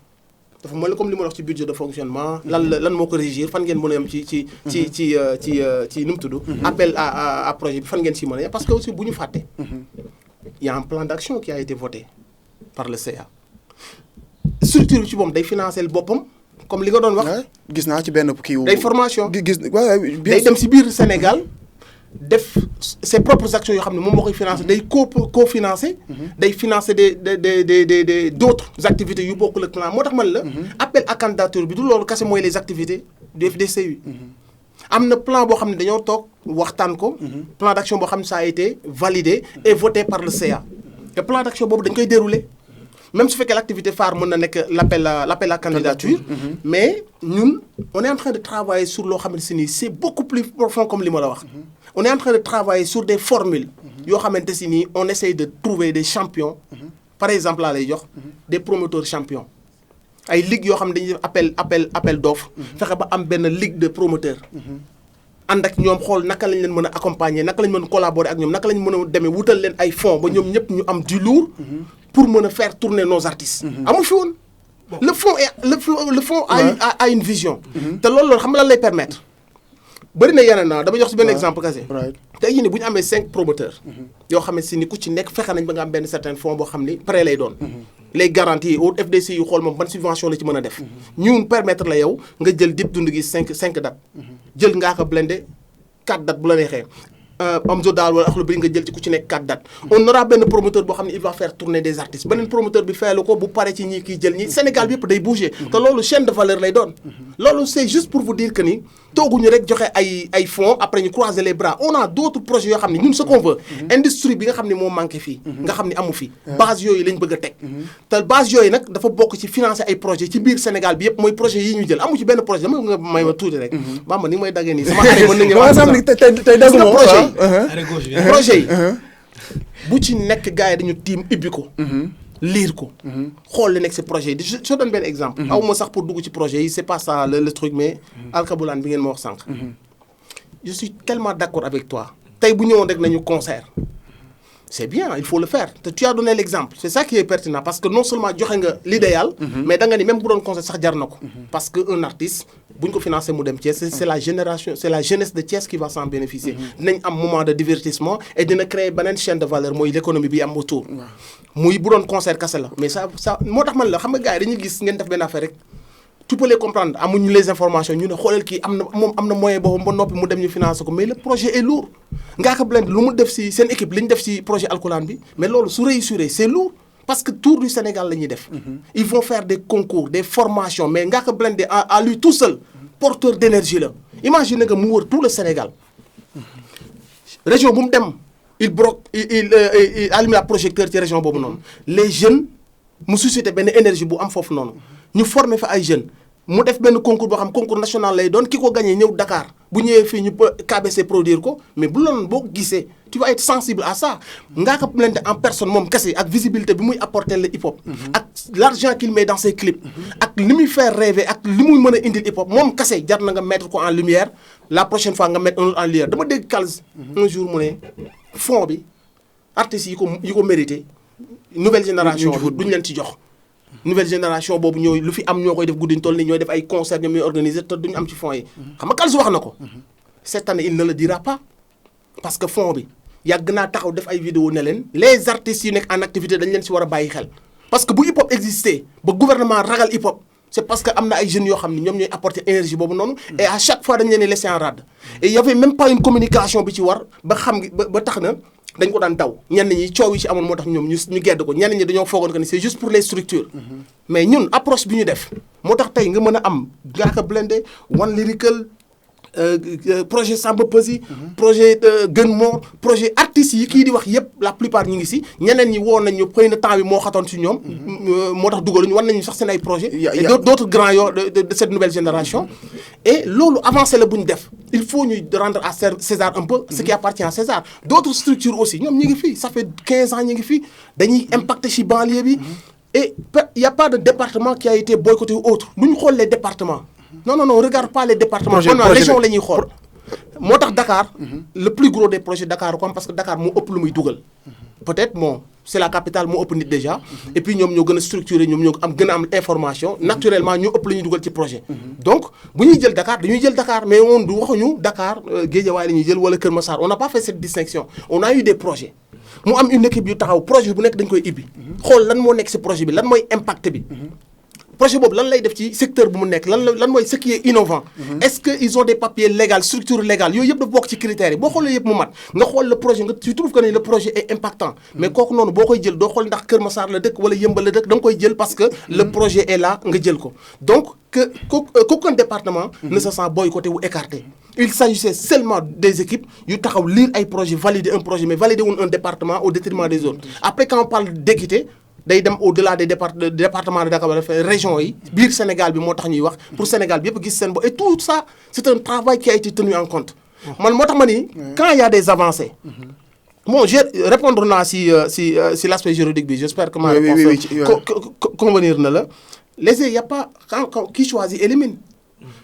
dafa mel comme li ma wax ci budget de fonctionnement lan moo ko régir fan ngeen mën a yem ci nu mu tudd. appel à projet bi fan ngeen si mën a yem parce que aussi bu ñu fàtte. y a un plan d'action qui a été voté par le CA. structure bi ci boppam day financer boppam comme li nga doon wax. gis naa ci benn kii wu. day formation gis day dem si biir Sénégal def ses propres actions yoo xam ne moom moo koy financer day co-financer. day financer d'autres activités yu bokkul ak plan moo tax man la. appel à candidature bi du loolu kese mooy les activités du FDCU. am na plan boo xam ne dañoo toog waxtaan ko. plan d'action boo xam ne ça a été validé et voté par le CA. te plan d'action boobu dañ koy dérouler même su fekkee l'activité phare mën na nekk l'appel à candidature. mais ñun on est en train de travailler sur loo xamante ni c'est beaucoup plus profond comme li ma la wax. on est en train de travailler sur des formules yoo xamante si nii on essaye de trouver des champions par exemple laa lay jox des promoteurs champions ay ligues yoo xam ne dañuy def appel d'offres fexe ba am benn ligue de promoteurs ànd ak ñoom xool naka lañ leen mën a accompagner naka lañ mën a collaborer ak ñoom naka lañ mën a demee wutal leen ay fonds ba ñoom ñëpp ñu am du lourd pour mën a faire tourner nos artistes amu fi woon le fonds a une vision te loolu xam nga lan lay permettre bëri na yeneen dama jox si benn exemple kese tey jii nii bu ñu amee 5 promoteurs yoo xam ne si ni ku ci nekk fexe nañ ba nga am benn certain fonds boo xam ni prêt lay doon les garanties au FDC yu xool moom ban subvention la ci mën a def ñun permettre la yow nga jël Dip Doundou Guiss 5 dates jël Ngaaka Blindé 4 dates bu la neexee Amzo Daal wala Akhlou Brick nga jël ci ku ci nekk 4 dates on aura benn promoteur boo xam ne il va faire tourner des artistes beneen promoteur bi fayal ko bu pare ci ñi kiy jël ñi Sénégal bi yëpp day bouger te loolu chaîne de valeur lay doon loolu c'est juste pour vous dire que ni tooguñu rek joxe ay fonds après ñu croiser les bras on a d'autres projets yoo xam ne ñun ce qu'on veut industrie bi nga xam ne moo manqué fii nga xam ne amu fi base yooyu lañ bëgg a teg te base yooyu nag dafa bokk ci financer ay projets ci biir Sénégal bi yëpp mooy projet yi ñu jël amu ci benn projet dama nga may ma tuuti rek Bamba ni may daggee nii sama xarit mën nañu tey dagg moom projet yi bu ci nekk gars yi dañu tiim ibbi ko lire ko xool li nekk ci projet yi je donne benn exemple aw ma sax pour dugg ci projet yi c'est pas ça le truc mais alkabulaan bi ngeen ma wax sànq je suis tellement d'accord avec toi tey bu ñëwoon rek nañu concert c'est bien il faut le faire te tu as donné l'exemple c'est ça qui est pertinent parce que non seulement joxe nga l'idéal mais da nga ni même bu doon concert sax jar na ko parce que un artiste bu ñu ko financé mu dem Thiès c'est la jeunesse de Thiès qui va s'en bénéficier dinañ am moment de divertissement et dina créer beneen chaîne de valeur mooy l'économie bi am autour muy bu doon concert kese la mais ça moo tax man la xam nga gars yi dañuy gis ngeen def benn affaire rek tu peux les comprendre amuñu les informations ñu ne xoolal kii am na moyen boobu ba noppi mu dem ñu financer ko mais le projet est lourd Ngaaka Blindé lu mu def ci seen équipe li ñu def ci projet alkulaan bi mais loolu su réussir c'est lourd parce que tour du Sénégal la ñuy def ils vont faire des concours des formations mais Ngaaka Blindé à lui tout seul porteur d'énergie la imagine nga mu wër tout le Sénégal région bu mu dem il allume la projecteur ci région boobu noonu les jeunes mu suscité benn énergie bu am foofu noonu ñu former fa ay jeunes mu def benn concours boo xam concours national lay doon ki ko gagné ñëw Dakar bu ñëwee fii ñu KBC produire ko mais bu loolu boo gisee tu vas être sensible à ça Ngaaka Blindé en personne moom kese ak visibilité bi muy apporter le hip hop ak l'argent qu'il met dans ses clips ak li muy faire rêver ak li muy mën a indil hip hop moom kese jar na nga mettre ko en lumière la prochaine fois nga mettre un autre en lumière dama dégg Kals un jour mu ne fond bi artistes yi ko mérité nouvelle génération duñ leen ci jox nouvelle génération boobu ñooy lu fi am ñoo koy def guddiñ toll ni ñooy def ay concert ñoom ñooy organiser te duñu am ci fonds yi xam nga Kals wax na ko cette année il ne le dira pas parce que fonds bi yàgg naa taxaw def ay vidéo ne leen les artistes yu nekk en activité dañ leen ci war a bàyyi xel parce que bu hip hop existé ba gouvernement ragal hip hop c'est parce que am na ay jeunes yoo xam ne ñoom ñooy apporter énergie boobu noonu et à chaque fois dañ leen di laisser en rade et il y avait même pas une communication bi ci war ba xam ba tax na dañ ko daan daw ñenn ñi coow yi ci amoon moo tax ñoom ñu gedd ko ñenn ñi dañoo foogoon que ni c'est juste pour les structures mais ñun approche bi ñu def moo tax tey nga mën a am Ngaaka Blindé One Lyrical projet Samba Peuzzi projet Gën Moo projet artistes yi kii di wax yépp la plupart ñu ngi ci ñeneen ñi woon nañ ñu xëy na temps bi moo xatoon ci ñoom moo tax dugaluñu wan nañu sax seen ay projets et d'autres grands yoo de cette nouvelle génération et loolu avancé la bu ñu def il faut ñu rendre à César un peu ce qui appartient à César d'autres structures aussi ñoom ñu ngi fii ça fait 15 ans ñu ngi fii dañuy impacter ci banlieue bi et il y a pas de département qui a été boycotté ou autre lu ñu xool les départements non regarde pas les départements kon région la ñuy xool moo tax Dakar le plus gros des projets Dakar comme parce que Dakar moo ëpp lu muy dugal peut-être bon c'est la capitale moo ëpp nit déjà et puis ñoom ñoo gën a structuré ñoom ñoo gën a am information naturellement ñoo ëpp la ñuy dugal ci projet donc bu ñuy jël Dakar dañuy jël Dakar mais on du waxuñu Dakar Guédiawaye la ñuy jël wala Kër Massar on n'a pas fait cette distinction on a eu des projets mu am une équipe yu taxaw projet bu nekk dañ koy ibbi xool lan moo nekk ci projet bi lan mooy impact bi projet boobu lan lay def ci secteur bu mu nekk lan mooy ce qui est innovant est-ce que ils ont des papiers légaux structure légale yooyu yëpp dafa bokk ci critères yi boo xoolee yëpp mu mat nga xool le projet nga tu trouves que le projet est impactant mais kooku noonu boo koy jël doo xool ndax Kër Massar la dëkk wala Yëmbal la dëkk da nga koy jël parce que le projet est là nga jël ko donc qu'aucun département ne se sent boycotté ou écarté il s'agissait seulement des équipes yu taxaw lire ay projet valider un projet mais valider un département au détriment des autres après quand on parle d'équité day dem au-delà des départements de Dakar région yi biir Sénégal bi moo tax ñuy wax pour Sénégal bi yëpp gis seen bopp et tout ça c'est un travail qui a été tenu en compte man moo tax ma ni quand il y a des avancées bon je répondre naa si l'aspect juridique bi j'espère que ma réponse convenir na la lésé y a pas quand qui choisit élimine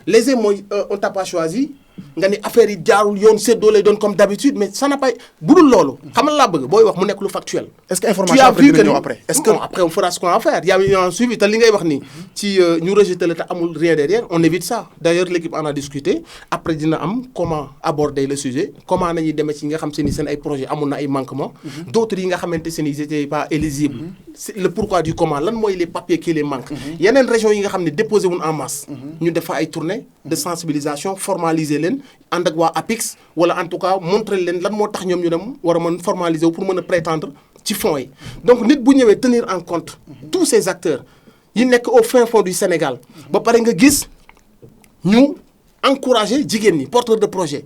lésé mooy on t'a pas choisi nga ni affaire yi jaarul yoon seddoo lay doon comme d'habitude mais ça n'a pas budul loolu xam nga laa bëgg booy wax mu nekk lu factuel. est-ce que information après dina ñëw après. est-ce que après on fera ce qu'on a à faire y a un suivi te li ngay wax ni ci ñu rejeté la te amul rien derrière on évite ça d'ailleurs l'équipe en a discuté après dina am comment aborder le sujet comment nañuy demee ci nga xam se ni seen ay projets amoon na ay manquements. d'autres yi nga xamante se ni ils étaient pas éligibles. c'est le pourquoi du comment lan mooy les papiers qui les manquent. yeneen régions yi nga xam ne déposé wuñ en masse. ñu def fa ay tournées de sensibilisation formaliser leen ànd ak waa APIX wala en tout cas montrer leen lan moo tax ñoom ñu dem war a mën formaliser wu pour mën a prétendre ci fonds yi donc nit bu ñëwee tenir en compte tous ces acteurs yi nekk au fin fond du Sénégal ba pare nga gis ñu encourager jigéen ñi porteurs de projet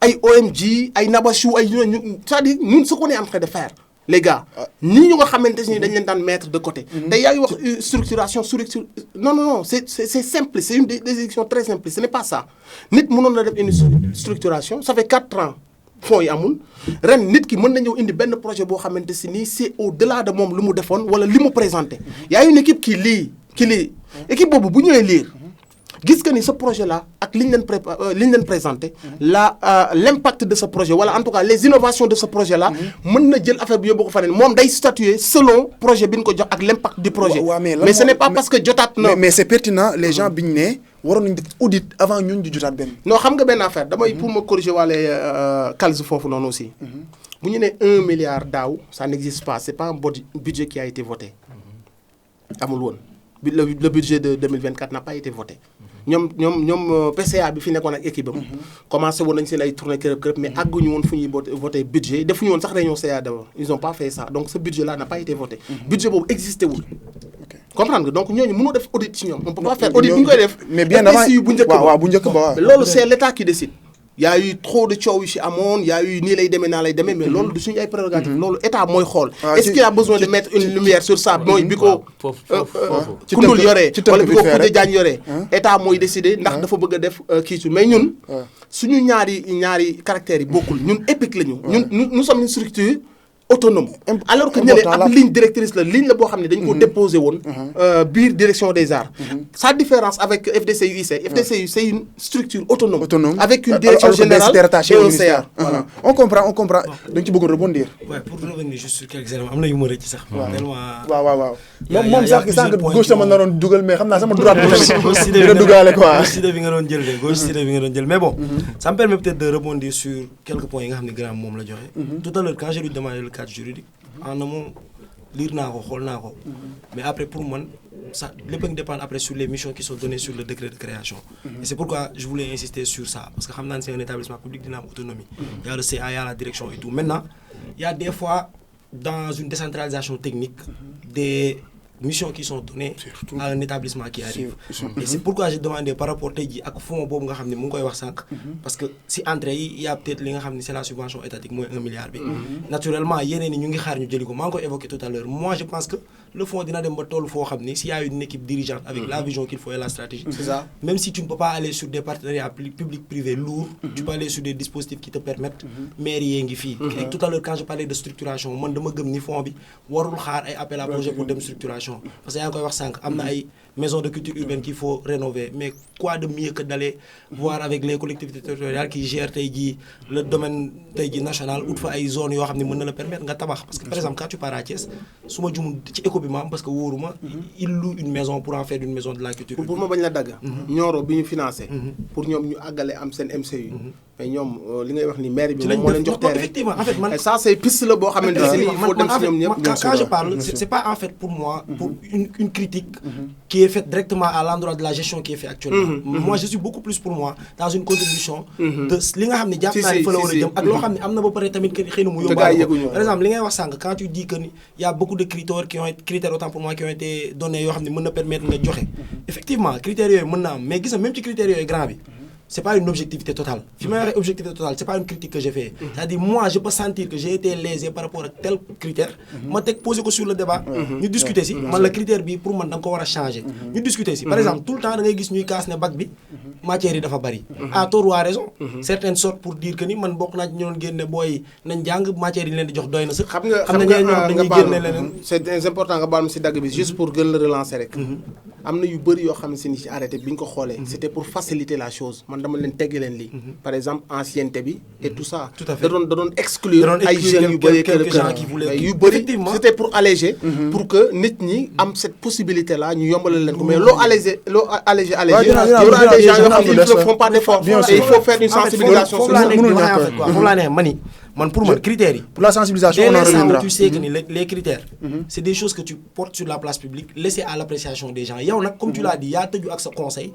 ay OMG ay Nabachou ay ñu c'est-à-dire ñun ce qu'on est en train de faire les gars ñii ñu nga xamante ni dañ leen daan mettre de côté. te yaa ngi wax structuration non c'est simple c'est une décision très simple ce n'est pas ça nit mënoon na def une structuration ça fait 4 ans fonds yi amul ren nit ki mën na ñëw indi benn projet boo xamante si nii c'est au-delà de moom lu mu defoon wala li mu présenté. y a une équipe qui lit équipe boobu bu ñëwee lire gis que ni ce projet là ak li ñu leen présenté l'impact de ce projet wala en tout cas les innovations de ce projet là mën na jël affaire bi yóbbu ko faneen moom day statuer selon projet bi ñu ko jox ak l'impact du projet. mais ce n'est pas parce que jotaat na. mais c'est pertinent les gens bi ñu ne waroon nañu def audit avant ñun di jotaat benn. non xam nga benn affaire damay pour ma corriger waale calze foofu noonu aussi. bu ñu ne 1 milliard daaw ça n'existe pas c'est pas un budget qui a été voté. amul woon le budget de 2024 n'a pas été voté. ñoom PCA bi fi nekkoon ak équipe am. commencé woon nañ seen ay tournée kërëb mais àgguñu woon fu ñuy voté budget defuñu woon sax réunion CA d'abord ils ont pas fait ça donc ce budget là n'a pas été voté. budget boobu existé wul. comprendre nga donc ñooñu mënoo def audit ci ñoom. on peut pas faire audit bu ñu koy def. mais bien avant bu njëkk ba waaw bu njëkk ba waaw. loolu c'est l'État qui décide. y a eu trop de coow yu ci amoon y a eu nii lay demee naa lay demee mais loolu du suñu ay prérogatives loolu état mooy xool. est-ce qu'il y a besoin de mettre une lumière sur ça mooy bi ko. Koundoul yoree wala bi ko Koudia Diagne yoree. état mooy décider ndax dafa bëgg a def kii su mais ñun. suñu ñaari caractères yi bokkul ñun EPIC la ñu. ñun nous sommes une structure autonome. alors que ñële ab ligne directrice la ligne la boo xam ne dañ ko déposé woon. biir direction des arts. sa différence avec FDCUI c'est une structure autonome. avec une direction générale et un CA. Voilà. on comprend dañ ci bëgg rebondir. Ouais, pour revenir juste sur quelques éléments am na yu ma rëcc sax. waaw. moom sànq gauche sama naroon dugal mais xam naa sama droite bi dina dugaale quoi. gauche idée bi nga doon jël mais bon. ça me permet peut-être de rebondir sur quelques points yi nga xam ne grand moom la joxe. tout à l'heure quand je lui demandé le cadre juridique en amont lire naa ko xool naa ko mais après pour man ça lépp a ngi dépendre après sur les missions qui sont données sur le décret de création. Et c'est pourquoi je voulais insister sur ça parce que xam naa ne c'est un établissement public dina am autonomie. Il y a le CA, il y a la direction et tout. Maintenant il y a des fois dans une décentralisation technique des missions qui sont données à un établissement qui arrive. Et c'est pourquoi j'ai demandé par rapport tey jii ak fonds boobu nga xam ne mu ngi koy wax sànq. parce que si entrée yi il y a peut-être li nga xam ne c'est la subvention étatique mooy 1 milliard bi. naturellement yeneen yi ñu ngi xaar ñu jëli ko maa ngi koy évoqué tout à l'heure moi je pense que le fonds dina dem ba toll foo xam ne s'il y a une équipe dirigeante avec la vision qu'il faut et la stratégie. C'est ça. Même si tu ne peux pas aller sur des partenariats public-privé lourds. Tu peux aller sur des dispositifs qui te permettent. maire yee ngi fii. Et tout à l'heure quand je parlais de structuration man dama gëm ni fonds bi warul xaar ay appel à projet pour dem structuration. parce que yaa ngi koy wax sànq am na ay maisons de culture urbaine qu'il faut rénover mais quoi de mieux que d'aller voir avec les collectivités territoriales qui gèrent tey jii le domaine tey jii national ut fa ay zones yoo xam ne mën na la permettre nga tabax parce que par exemple quand tu pars à Thiès su ma jumul ci éco bi ma am parce que wóoruma il loue une maison pour en faire une maison de la culture. pour ma bañ la dagg. Nioro bi ñu financé. pour ñoom ñu àggale am seen MCU. mais ñoom li ngay wax ni maire bi moom moo leen jox terrain. effectivement en fait man. et ça c'est piste la boo xamante ne il faut dem si ñoom ñëpp. quand je parle c'est pas en fait pour moi pour une critique qui est faite directement à l'endroit de la gestion qui est faite actuellement. moi je suis beaucoup plus pour moi dans une contribution. de li nga xam ne jàpp naa ne fa la war a jëm ak loo xam ne am na ba pare tamit que xëy na mu yóbbaale ko. par exemple li ngay wax sànq quand tu dis que ni y a beaucoup de critères autant pour moi qui ont été donnés yoo xam ne mën na permettre nga joxe. effectivement critères yooyu mën na am mais gis nga même ci critères yooyu grand bi. c'est pas une objectivité totale. fi may waxee objectivité totale c'est pas une critique que j'ai fait. c'est-à-dire moi je peux sentir que j'ai été lésé par rapport ak tel critère. ma teg poser ko sur le débat. ñu discuter si man la critère bi pour man da nga ko war a changer. ñu discuter si par exemple tout le temps da ngay gis ñuy kaas ne bac bi matières yi dafa bari. à tort ou à raison. certaines sortent pour dire que ni man bokk naa ci ñu doon génne booy nañ jàng matières yi leen di jox doy na sax. xam nga dañuy génne leneen. c'est important nga baal ma si dagg bi juste pour gën la relancer rek. am na yu bëri yoo xam ne si ni ci arrêté bi ñu ko xoolee. c'était pour faciliter la chose. dama leen tegg leen lii par exemple ancienneté bi et tout ça da doon exclure ay jeunes yu bëri yu bëri c'était pour alléger pour que nit ñi am cette possibilité là ñu yombalal leen ko mais loo alléger y aura des gens yoo xam ne ils ne font pas d'effort et il faut faire une sensibilisation foofu laa neex man pour man critères yi pour la sensibilisation on en reviendra. Tu sais que les critères c'est des choses que tu portes sur la place publique laissées à l'appréciation des gens yow nag comme tu l'as dit yaa tëju ak sa conseil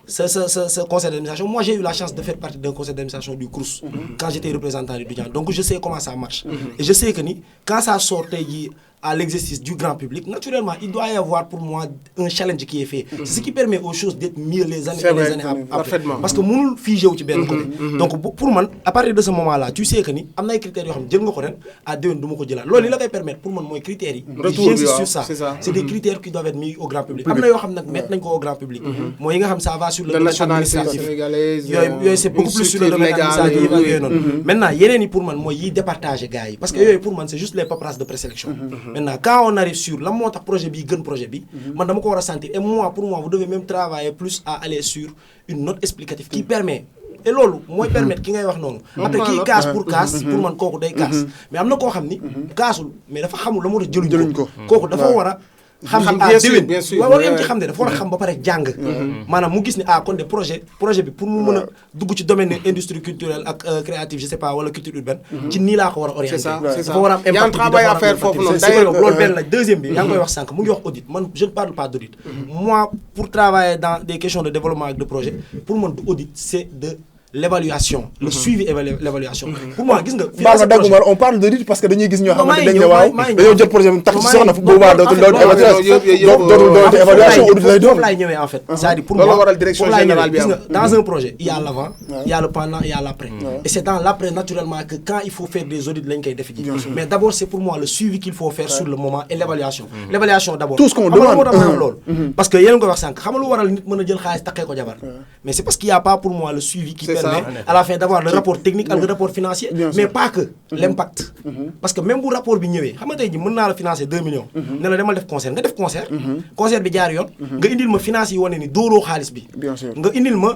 sa conseil d'administration moi j'ai eu la chance de faire partie d'un conseil d'administration du CROUS quand j'étais représentant étudiant donc je sais comment ça marche et je sais que ni quand ça sort tey jii à l'exercice du grand public, naturellement, il doit y avoir pour moi un challenge qui est fait. C'est ce qui permet aux choses d'être mieux les années et les années après. Parfaitement. Parce que mënul figé wu ci benn côté. Donc pour man, à partir de ce moment-là, tu sais que ni am na ay critères yoo xam ne jël nga ko ren à déwén du ma ko jëlaat loolu li la koy permettre pour man mooy critères yi. Retour bi j'insiste waaw, sur ça. c'est ça. C'est des critères qui doivent être mis au grand public. am na yoo xam nag mettre nañ ko au grand public. mooy yi nga xam ça va sur le domaine nationalité administratif. sénégalaise. yooyu c'est beaucoup plus sur le domaine administratif ak yooyu noonu. Maintenant yeneen yi pour man mooy yiy départager gars yi parce que yooyu pour man c'est juste les paperasses de présélection. Maintenant quand on arrive sur lan moo tax projet bi gën projet bi man dama ko war a sentir et moi pour moi vous devez même travailler plus à aller sur une note explicative qui permet et loolu mooy permettre ki ngay wax noonu après kii casse pour casse pour man kooku day casse mais am na koo xam ni caasul mais dafa xamul la moo tax jëluñ ko kooku dafa war a xam ni bien sûr waaw yam ci xam ne dafa war a xam ba pare jàng maanaam mu gis ni kon de projet bi pour mu mën a dugg ci domaine industrie culturelle ak créative je sais pas wala culture urbaine ci nii laa ko war a orienter dafa war a am impact y a un travail à faire foofu noonu d'ailleurs loolu benn la deuxième bi yaa ngi koy wax sànq mu ngi wax audit man je ne parle pas d'audit moi pour travailler dans des questions de développement ak de projet pour man du audit c'est de l'évaluation le suivi et l'évaluation pour moi gis nga baal ma dagguma on parle d'audit parce que dañuy gis ñoo xamante dañ ne waaw dañoo jël projet bi tax ci soxna fu boobaa dootul évaluation audit lay doon foofu laay ñëwee en fait c'est-à-dire pour moi direction générale bi gis nga dans un projet il y a l'avant il y a le pendant il y a l'après et c'est dans l'après naturellement que quand il faut faire des audits lañ koy def ji mais d'abord c'est pour moi le suivi qu'il faut faire sur le moment et l'évaluation d'abord tout ce qu'on demande loolu parce que yéen a ngi koy wax sànq xam nga lu waral nit mën a jël xaalis takkee ko jabar mais c'est parce qu'il y a pas pour moi le suivi qui permet à la fin d'avoir le rapport technique ak le rapport financier mais pas que l'impact parce que même bu rapport bi ñëwee xam nga tey ji mën naa la financer 2 millions ne la demal def concert nga def concert bi jaar yoon nga indil ma finance yi wane ni dóoroo xaalis bi nga indil ma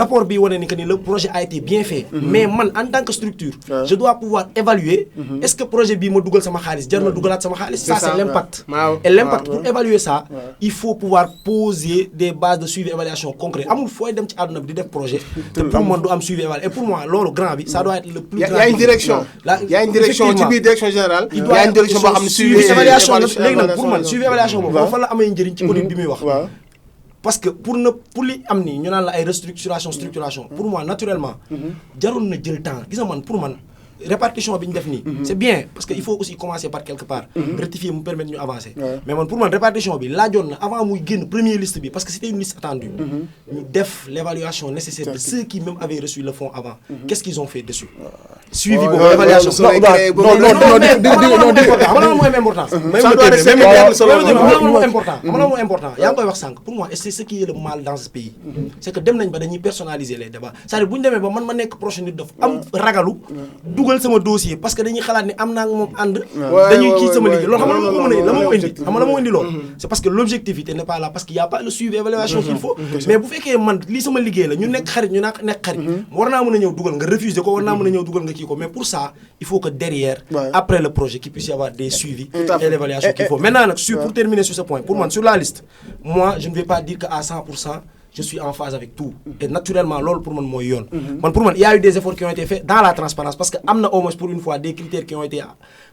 rapport bi wane ni que ni le projet a été bien fait mais man en tant que structure je dois pouvoir évaluer est-ce que projet bi ma dugal sama xaalis jar na dugalaat sama xaalis ça c'est l'impact et l'impact pour évaluer ça il faut pouvoir poser des bases de suivi évaluation concret amul fooy dem ci àdduna bi di def projet te pour man du am suivi évaluation et pour moi loolu grand bi ça doit être le plus grand. Il y a une direction il y a une direction ci biir direction générale il y a une direction boo xam ne suivi évaluation léegi nag pour man suivi évaluation boobu fa la amee njëriñ ci audit bi muy wax parce que pour li am nii ñu naan la ay restructuration structuration pour moi naturellement jarul na jël temps gis nga man pour man répartition bi ñu def nii c'est bien parce que il faut aussi commencer par quelque part rectifier mu permettre ñu avancer mais man pour man répartition bi laajoon na avant muy génn première liste bi parce que c'était une liste attendue ñu def l'évaluation nécessaire de ceux qui même avaient reçu le fonds avant qu'est-ce qu'ils ont fait dessus suivi boobu évaluation important yaa ngi koy wax sànq pour moi et c'est ce qui est le mal dans ce pays c'est que dem nañ ba dañuy personnaliser les débats c'est-à-dire bu ñu demee ba man ma nekk prochain nit daf am ragalu dugal sama dossier parce que dañuy xalaat ni am naa ak moom ànd dañuy kii sama liggéey loolu xam nga ko mën a la moo indi xam nga la moo indi loolu c'est parce que l'objectivité n'est pas là parce qu'il y a pas le suivi évaluation qu'il faut mais bu fekkee man lii sama liggéey la ñu nekk xarit ñu nekk xarit war naa mën a ñëw dugal nga refuser ko war naa mën a ñëw dugal nga kii ko mais pour ça il faut que derrière après le projet qu'il puisse y avoir des suivis et l'évaluation qu'il faut maintenant nag pour terminer sur ce point pour man sur la liste moi je ne vais pas dire que à 100% je suis en phase avec tout et naturellement loolu pour man mooy yoon man pour man il y a eu des efforts qui ont été faits dans la transparence parce que am na au moins pour une fois des critères qui ont été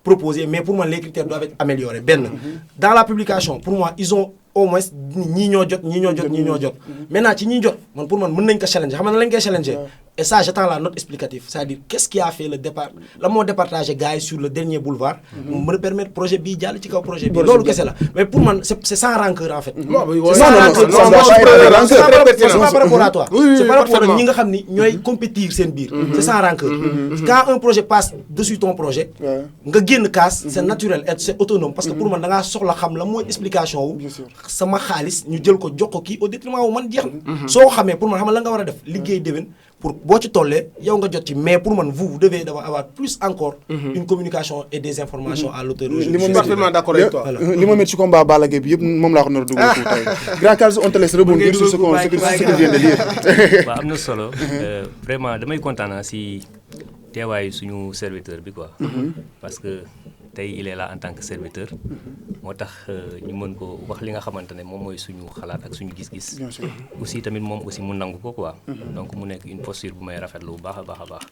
proposés mais pour man les critères doivent être améliorés benn dans la publication pour moi ils ont au moins ñii ñoo jot maintenant ci ñii jot man pour man mën nañ ko challenger xam nga lañ koy challenger et ça j'attends la note explicative c'est-à-dire qu'est-ce qui a fait le départ la moo départagé gars yi sur le dernier boulevard mu mën a permettre projet bii jàll ci kaw projet bii loolu kese la mais pour man c'est sans rancœur en fait c'est pas par rapport à toi c'est par rapport ak ñi nga xam ni ñooy compétir seen biir c'est sans rancœur quand un projet passe dessus ton projet nga génn casse c'est naturel et c'est autonome parce que pour man da ngaa soxla xam la mooy explication wu sama xaalis ñu jël ko jox ko kii au détriment wu man jeex na soo xamee pour man xam la nga war a def liggéey déwén pour boo ci tollee yow nga jot ci mais pour man vous devez avoir plus encore une communication et des informations à l'auteur. Je suis parfaitement d'accord avec toi. li ma métti ci combat Balla Gaye bi yëpp moom laa ko nar a dugal foofu tey grand Kals on te laisse rebondir sur ce que vient de dire. waaw am na solo vraiment damay kontaan si teewaayu suñu serviteur bi quoi. parce que tey il est là en tant que serviteur. moo tax ñu mën ko wax li nga xamante ne moom mooy suñu xalaat ak suñu gis-gis. aussi tamit moom aussi mu nangu ko quoi. donc mu nekk une posture bu may rafetlu bu baax a baax a baax.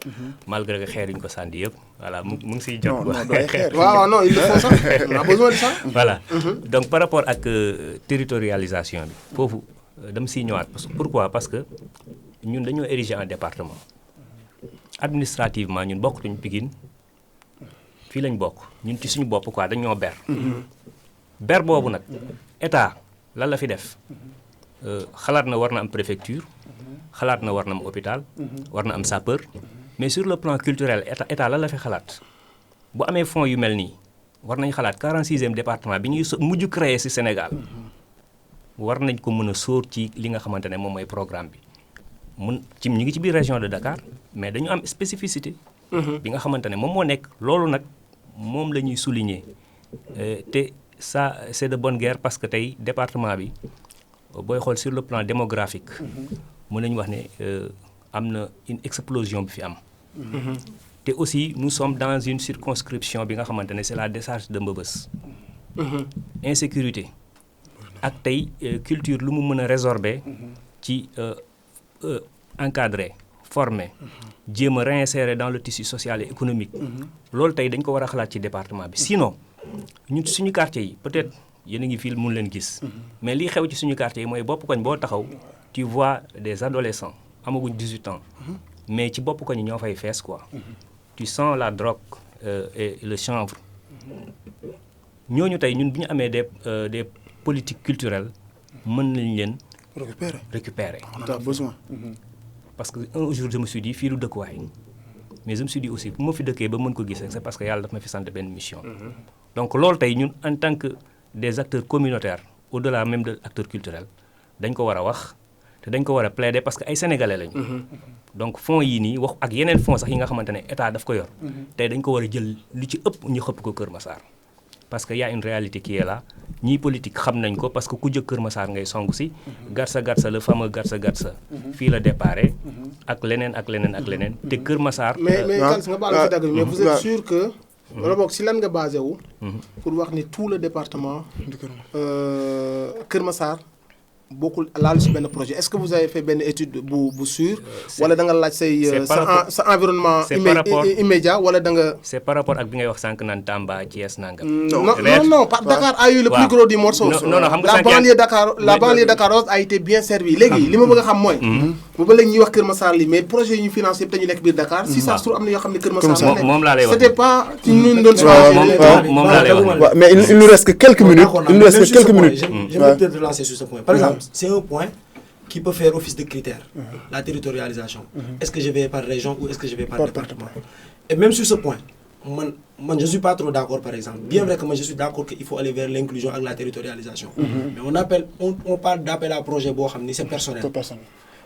malgré que xeer yi ñu ko sànni yëpp voilà mu ngi siy jot. waaw non il faut ça on a besoin de ça. voilà donc par rapport ak territorialisation bi foofu dama siy ñëwaat parce que pourquoi parce que ñun dañoo érigé en département administrativement ñun bokkatuñu Pikine fii lañ bokk ñun ci suñu bopp quoi dañ ñoo ber. ber boobu nag état lan la fi def xalaat na war na am préfecture xalaat na war na am hôpital war na am sapeur mais sur le plan culturel état lan la fi xalaat bu amee fonds yu mel nii war nañ xalaat 46e département bi ñuy mujj créé ci Sénégal war nañ ko mën a sóor ci li nga xamante ne moom mooy programme bi ñu ngi ci biir région de Dakar mais dañu am spécificité bi nga xamante ne moom moo nekk loolu nag moom la ñuy souligner te ça c'est de bonne guerre parce que tey département bi booy xool sur le plan démographique mën nañu wax ne am na une explosion bi fi am te aussi nous sommes dans une circonscription bi nga xamante ne c'est la décharge de Mbeubeuss insécurité ak tey culture lu mu mën a résorber ci encadrer former jéem a réinsérer dans le tissu social et économique loolu tey dañ ko war a xalaat ci département bi sinon ñun suñu quartier yi peut-être yéen a ngi fii mun leen gis mais lii xew ci suñu quartier yi mooy bopp koñ boo taxaw tu vois des adolescents amaguñ 18 ans mais ci bopp koñ ñoo fay fees quoi tu sens la drogue et le chanvre ñooñu tey ñun bi ñu amee des politiques culturelles mën nañ leen récupérer on a besoin parce que un jour je me suis dit fii lu dëkkuwaay mais je me suis dit aussi bu ma fi dëkkee ba mën ko gis c'est parce que yàlla daf ma fi sant benn mission donc loolu tey ñun en tant que des acteurs communautaires au-delà même de acteurs culturels dañ ko war a wax te dañ ko war a plaider parce que ay sénégalais lañu donc fonds yii nii wax ak yeneen fonds sax yi nga xamante ne état daf ko yor tey dañ ko war a jël lu ci ëpp ñu xëpp ko Kër Massar parce que y a une réalité qui est là ñii politique xam nañ ko parce que ku jëkk Kër Massar ngay song si Gatsa le fameux Gatsa fii la déparé ak leneen ak leneen ak leneen te Kër Massar mais Kals nga baal fi dagg mais vous êtes sûr que wala boog si lan nga basé wu pour wax ni tout le département Kër Massar bokkul laal si benn projet est-ce que vous avez fait benn étude bu sûr wala da nga laaj say sa environnement immédiat wala da nga c'est par rapport ak bi ngay wax sànq naan Tamba Thiès nangam non Dakar a eu le plus gros du morceau non xam nga la banlieue dakaroise a été bien servie léegi li ma bëgg a xam mooy bu ba léegi ñuy wax Kër Massar li mais projet yi ñu financé yëpp dañu nekk biir Dakar si ça se trouve am na yoo xam ne Kër Massar moom laa lay wax c'était pas ci ñun doon moom laa lay wax mais il nous reste que quelques minutes je me permets de lancer sur ce point par exemple c'est un point qui peut faire office de critère, la territorialisation. Est-ce que je vais par région ou est-ce que je vais par département? Et même sur ce point, moi je ne suis pas trop d'accord par exemple. Bien vrai que moi je suis d'accord qu'il faut aller vers l'inclusion et la territorialisation. Mais on parle d'appel à projet, c'est personnel.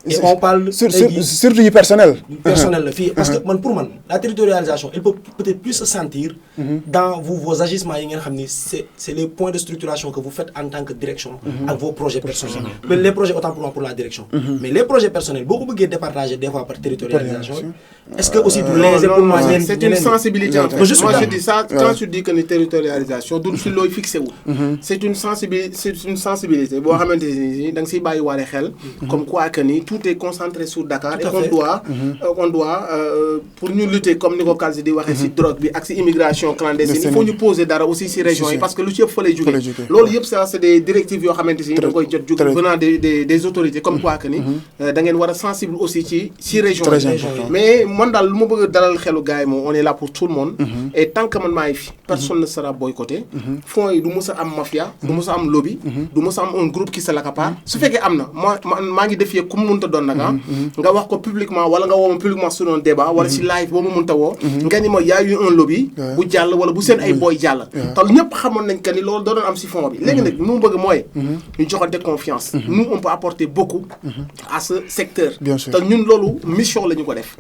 Et on parle surtout du personnel. Personnel, parce que pour moi, la territorialisation, elle peut peut-être plus se sentir dans vos agissements. C'est les points de structuration que vous faites en tant que direction avec vos projets personnels. Mais les projets, autant pour moi, pour la direction. Mais les projets personnels, beaucoup de départager des fois par territorialisation. Est-ce que aussi pour les c'est une sensibilité en fait. Moi je dis ça, quand tu dis que la territorialisation, c'est une sensibilité. Comme quoi que tout est concentré sur Dakar et on doit pour nous lutter comme Nico Kalzi dit waxé ci drogue bi ak ci immigration clandestine il faut nous poser dara aussi ci région parce que lu ci yëpp fa lay jógee loolu yëpp ça c'est des directives yoo xamante ni da koy jot jóg venant des autorités comme quoi que ni da ngeen war a sensible aussi ci région mais man daal lu ma bëgg dalal xelu gars yi moom on est là pour tout le monde et tant que man maa ngi fi personne ne sera boycotté fonds yi du mës a am mafia du mës a am lobby du mës a am un groupe qui se l'accapare su fekkee am na maa ngi defee comme mënta doon nag nga wax ko publiquement wala nga woo ma publiquement sur un débat wala si live boobu mënta woo nga ni ma y a eu un lobby bu jàll wala bu seen ay boy jàll te ñëpp xamoon nañ que ni loolu doon am si fond bi léegi nag nu mu bëgg mooy ñu joxante confiance nous on peut apporter beaucoup à ce secteur te ñun loolu mission la ñu ko def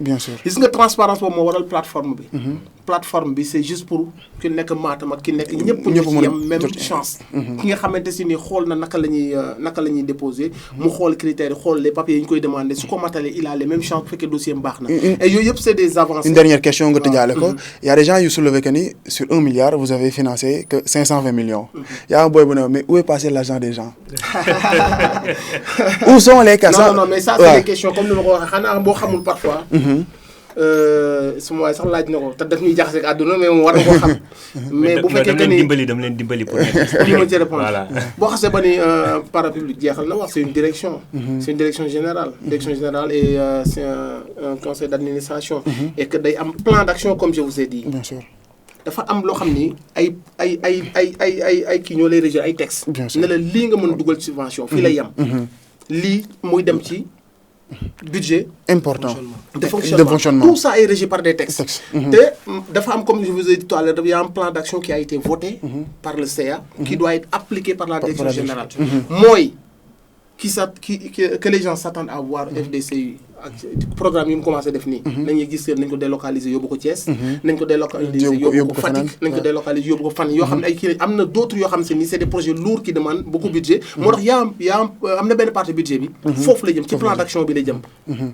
gis nga transparence boobu moo waral plateforme bi c'est juste pour ki nekk Matam ak ki nekk ñëpp ñu ci yem même chance ki nga xamante si ni xool na naka la ñuy déposer mu xool critères yi xool les papiers yi ñu koy demander su ko matalee il a les mêmes chances bu fekkee dossier am baax na et yooyu yëpp c'est des avancées. Une dernière question nga tëjaale ko il y a des gens yu soulevé que ni sur 1 milliard vous avez financé que 520 millions y a un boy bu ne mais où est passé l'argent des gens où sont les cas non mais ça c'est des questions comme ni ma ko waxee xanaa boo xamul parfois su ma sax laaj na ko te daf ñuy jaxase ak àdduna mais moom war na koo xam. mais bu fekkee que ni dama leen dimbali pour li ma ci répondre boo xasee ba ni parapublic jeexal na wax c'est une direction. c'est une direction générale et c'est un conseil d'administration. et que day am plan d'action comme je vous ai dit. Bien sûr. dafa am loo xam ni ay kii ñoo lay régir ay textes. ne la lii nga mën dugal subvention fii lay yem. lii muy dem ci budget important de fonctionnement. Tout ça est régi par des textes. te dafa am comme je vous ai dit tout à l'heure il y a un plan d'action qui a été voté par le CA qui doit être appliqué par la direction générale. mooy que les gens s'attendent à voir FDCI ak programme yi mu commencé def nii. nañuy gis nañ ko délocaliser yóbbu ko Thiès. nañ ko délocaliser yóbbu ko Fatick. nañ ko délocaliser yóbbu ko fan yoo xam ne ay kii am na d'autres yoo xam ne c'est des projets lourds qui demandent beaucoup budget. moo tax am na benn partie budget bi. foofu la jëm ci plan d'action bi la jëm.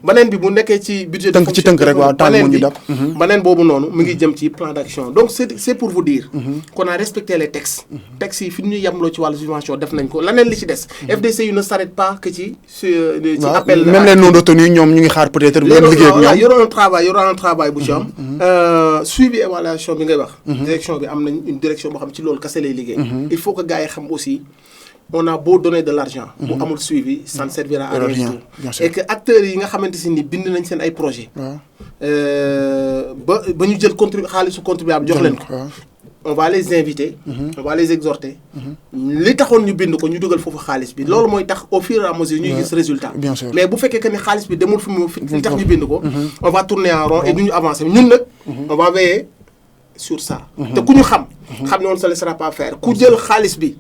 beneen bi bu nekkee ci budget de ci tënk rek waaw tànn moo ñu dab. beneen boobu noonu mu ngi jëm ci plan d'action donc c'est pour vous dire. qu'on a respecté les textes. textes yi fi ñu yemloo ci wàllu subvention def nañ ko leneen li ci des. FDCI ne s'arrête pas que ci appel. même les non retenus ñoom ñu ngi xaar peut-être bu liggéey ak ñoom y aura un travail bu ci am suivi évaluation bi ngay wax direction bi am nañ une direction boo xam ci loolu kese lay liggéey il faut que gars yi xam aussi on a beau donner de l'argent bu amul suivi ça ne servira à rien du tout et que acteurs yi nga xamante si ni bind nañ seen ay projets ba ñu jël xaalisu contribuable jox leen ko on va les inviter. On va les exhorter. li taxoon ñu bind ko ñu dugal foofu xaalis bi loolu mooy tax au fur et à mesure ñuy gis résultat. bien sûr mais bu fekkee que ni xaalis bi demul fi li tax ñu bind ko. on va tourner en rond et du ñu avancer ñun nag. on va veiller sur ça. te ku ñu xam. xam ne on ne se laissera pas faire ku jël xaalis bi.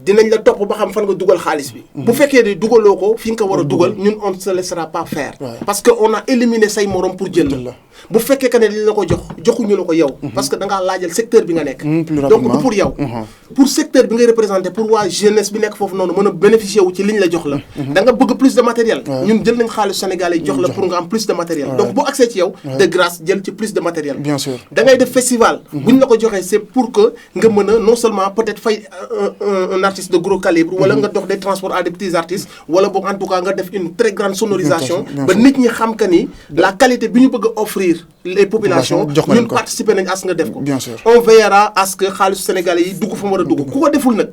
dinañ la topp ba xam fan nga dugal xaalis bi. bu fekkee ne dugaloo ko fi nga ko war a dugal ñun on ne se laissera pas faire. parce que on a éliminé say morom pour jël la. bu fekkee que ne li la ko joxuñu la ko yow. parce que da ngaa laajal secteur bi nga nekk. donc du pour yow. pour secteur bi ngay représenté pour waa jeunesse bi nekk foofu noonu mën a bénéficier wu ci liñ la jox la. da nga bëgg plus de matériel. ñun jël nañ xaalis sénégalais jox la pour nga am plus de matériel. donc boo accès ci yow. de grâce jël ci plus de matériel. bien sûr da ngay def festival. buñ la ko joxee c'est pour que nga mën a non seulement peut-être fay un artiste de gros calibre. wala nga dox des transports à des petits artistes. wala boog en tout cas nga def une très grande sonorisation. ba nit ñi xam que ni la qualité bi ñu bëgg a offrir les populations ñun participer nañ à ce nga def ko. bien sûr on veillera à ce que xaalisu sénégalais yi dugg fa mu war a dugg ku ko deful nag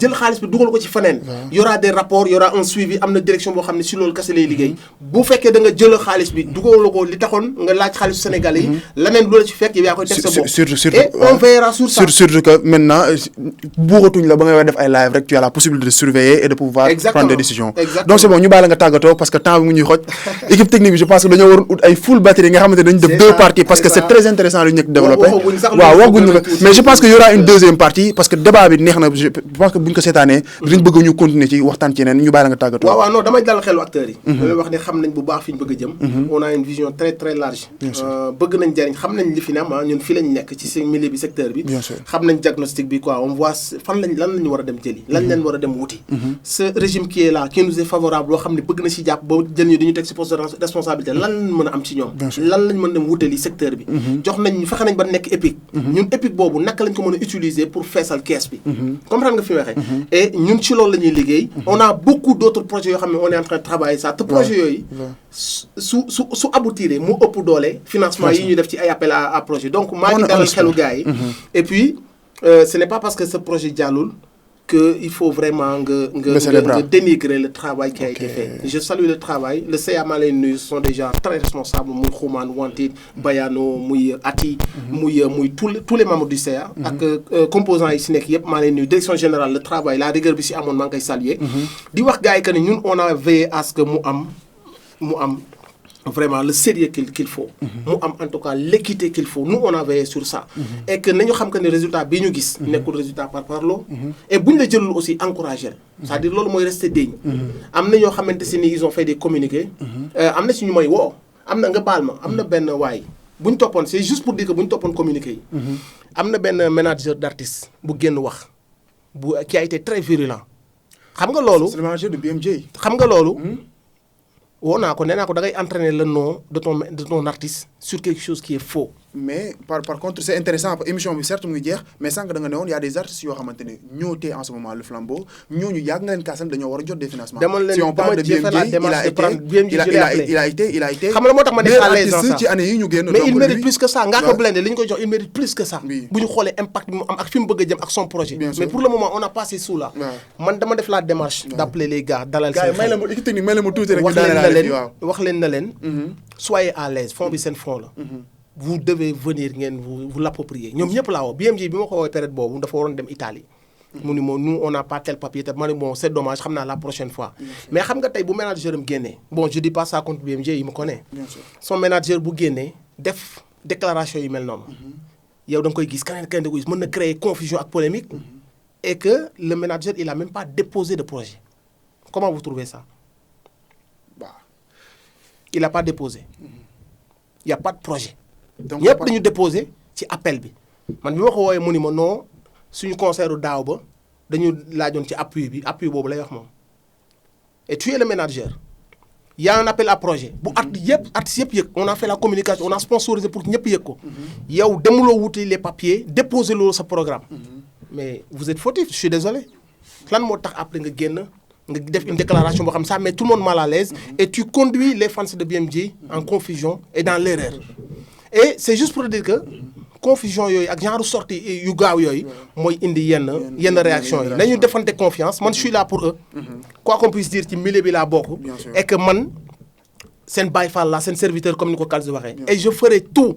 jël xaalis bi dugal ko ci feneen. y aura des rapports y aura un suivi am na direction boo xam ne si loolu kese lay liggéey. bu fekkee da nga jël xaalis bi dugaloo ko li taxoon nga laaj xaalisu sénégalais yi. leneen lu la ci fekk yow yaa koy teg sa bopp. surtout et on veillera sur ça. surtout que maintenant buuxatuñ la ba ngay def ay live rek tu as la possibilité de surveiller et de pouvoir prendre des décisions. donc c'est bon ñu bàyyi la nga tàggatoo parce que temps bi mu ñuy xoj. équipe technique bi je pense que dañoo waroon ut ay full batterie nga xamante ne dañu def deux parties parce que c'est très intéressant lu ñu nekk développé. waaw waxaguñ la mais je pense que y aura une deuxième partie parce que débat bi neex na je pense que buñ ko seetaanee dinañ bëgg ñu continuer ci waxtaan ci yeneen ñu bàyyi la nga tàggatoo. waaw non damay dalal xelu acteurs yi. damay wax ne xam nañ bu baax fi ñu bëgg a jëm. on a une vision très très large. bëgg nañ jariñ xam nañ li fi ne am ñun fi lañ nekk ci seen milieu bi secteur bi. bien sûr xam nañ diagnostic bi quoi on voit fan lañ lan lañu war a dem jëli. lan lañ war a dem wuti. ce régime qui est là qui nous est favorable loo xam ne bëgg na si jàpp ba jël ñu dañu teg si poste de responsabilité lan lañ mën a am ci ñoom. lan lañ mën a dem wutali secteur bi. jox nañ fexe nañ ba nekk EPIC. ñun EPIC boobu naka lañ ko mën a utiliser pour feesal kees bi. comprendre nga fi waxee. et ñun ci loolu la ñuy liggéey. on a beaucoup d'autres projets yoo xam ne on est en train de travailler ça te projet yooyu. su aboutir mu ëpp doole. financement yi ñu def ci ay appel à projet donc maa ngi dalal xelu gars yi. et puis ce n'est pas parce que ce projet jàllul que il faut vraiment nga dénigrer le travail qui a été fait. Je salue le travail. Le CA Malenu sont déjà très responsables. Muy Xuman Wantit Bayano muy Ati muy tous les membres du CA. ak composants yi si nekk yëpp maa leen nuyu direction générale le travail la rigueur bi si amoon maa ngi koy saluer. di wax gars yi que ne ñun on a veillé à ce que mu am vraiment le sérieux qu'il faut. mu am en tout cas l'équité qu'il faut nous on a veillé sur ça. et que nañu xam que ne résultat bi ñu gis. nekkul résultat par parlo. et buñ la jëlul aussi encourager c'est-à-dire loolu mooy rester digne. am na ñoo xamante si ni ils ont fait des communiqués. am na si ñu may woo am na nga baal ma am na benn waay bu ñu toppoon c'est juste pour dire que bu ñu toppoon communiqué yi. am na benn manager d'artiste bu génn wax qui a été très virulent. xam nga loolu c'est le manager de BMJ. xam nga loolu. woo naa ko nee naa ko da ngay entraîner le nom de ton artiste sur quelque chose qui est faux. mais par contre c'est intéressant émission bi certes mu ngi jeex mais sànq da nga ne woon y a des artistes yoo xamante ne ñoo téye en ce moment le flambeau ñooñu yàgg nga leen kaasal dañoo war a jot des financements. si on parle de BMJ il a été xam nga moo tax ma def à l'aise dans ça ci année yi ñu génn. mais il mérite plus que ça nga ko blende li ñu koy jox il mérite plus que ça. bu ñu xoolee impact bi mu am ak fi mu bëgg a jëm ak son projet. mais pour le moment on a passé sous là. man dama def la démarche d'appeler les gars dalal seen xel wax leen na leen soyez à l'aise fonds bi seen fonds la vous devez venir ngeen vous l'approprier ñoom ñëpp laa woo BMG bi ma ko woowee période boobu dafa waroon dem Italie. mu ni moom nous on n'a pas tel papier te ma ne bon c'est dommage xam naa la prochaine fois. mais xam nga tey bu manager am génnee bon je dis pas ça contre BMG yi ma connaît. son manager bu génnee def déclaration yu mel noonu. yow da nga koy gis keneen da koy gis mën na créer confusion ak polémique. et que le manager il a même pas déposé de projet. Comment vous trouvez ça? Il n'a pas déposé. Il n'y a pas de projet. Donc ñëpp dañu déposé ci appel bi man bi ma ko woowee mu ni ma non suñu concert daaw ba dañu laajoon ci appui boobu lay wax moom. Et tu es le manager. Il y a un appel à projet bu artistes yëpp yëg on a fait la communication on a sponsorisé pour que ñëpp yëg ko. yow demuloo wuti les papiers déposer loolu sa programme. mais vous êtes fautif je suis désolé lan moo tax après nga génn. nga def une déclaration boo xam ça met tout le monde mal à l'aise et tu conduis les fans de BMG en confusion et dans l'erreur et c'est juste pour dire que confusion yooyu ak genre sortie yu gaaw yooyu mooy indi yenn réaction yi nañu defante confiance man je suis là pour eux quoi qu'on puisse dire ci milieu bi laa bokk et que man seen Baye Fall la seen serviteur comme ni ko Kals waxee et je ferai tout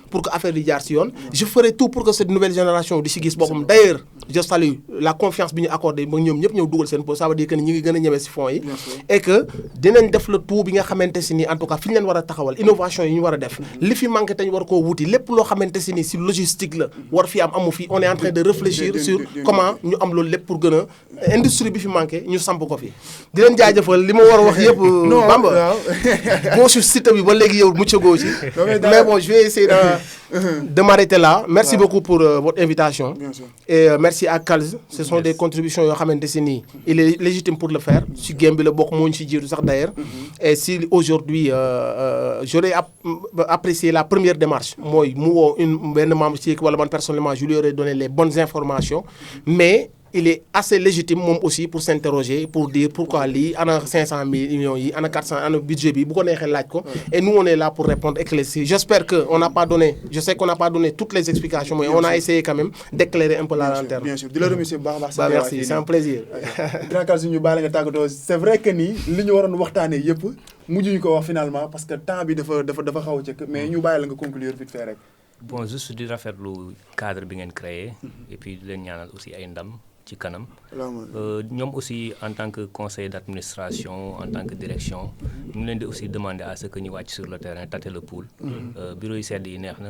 pour que affaire di jaar si yoon je ferai tout pour que cette nouvelle génération di si gis boppam d'ailleurs je salue la confiance bi ñu accordé ba ñoom ñëpp ñëw dugal seen poste ça veut dire que ni ñu ngi gën a ñëwee si fonds yi et que dinañ def le tout bi nga xamante si ni en tout cas fi ñu leen war a taxawal innovation yi ñu war a def li fi manqué te ñu war koo wuti lépp loo xamante si ni si logistique la war fi am amu fi on est en train de réfléchir sur comment ñu am loolu lépp pour gën a industrie bi fi manqué ñu samp ko fi di leen jaajëfal li ma war a wax yëpp Bamba moo su site bi ba léegi yow muccagoo ci mais bon je vais essayer de m'arrêter là. Merci beaucoup pour votre invitation. Et merci à Kals. Ce sont des contributions yoo xamante si nii il est légitime pour le faire. si game bi la bokk moo ñu si jiitu sax d'ailleurs. Et si aujourd'hui j'aurais apprécié la première démarche mooy mu woo benn membre ci wala man personnellement je lui aurais donné les bonnes informations mais il est assez légitime moom aussi pour s'interroger pour dire pourquoi lii ana 500 millions yi ana 400 ana budget bi bu ko neexee laaj ko et nous on est là pour répondre éclaircir j'espère que on n'a pas donné je sais qu'on n'a pas donné toutes les explications mais on a essayé quand même d'éclairer un peu la lanterne. Bien sûr di la remercier bu baax bah merci c'est un plaisir. grand Kals ñu baale nga tàggatoo c'est vrai que ni li ñu waroon waxtaanee yëpp mujjuñu ko wax finalement parce que temps bi dafa xaw a cëkk mais ñu bàyyi la nga conclure vite fait rek. bon juste di rafetlu cadre bi ngeen créé et puis di leen ñaanal aussi ay ndam ci kanam ñoom aussi en tant que conseil d'administration en tant que direction ñu ngi leen di aussi demander à ce que ñu wàcc sur le terrain tâter le pouls bureau yi sedd yi neex na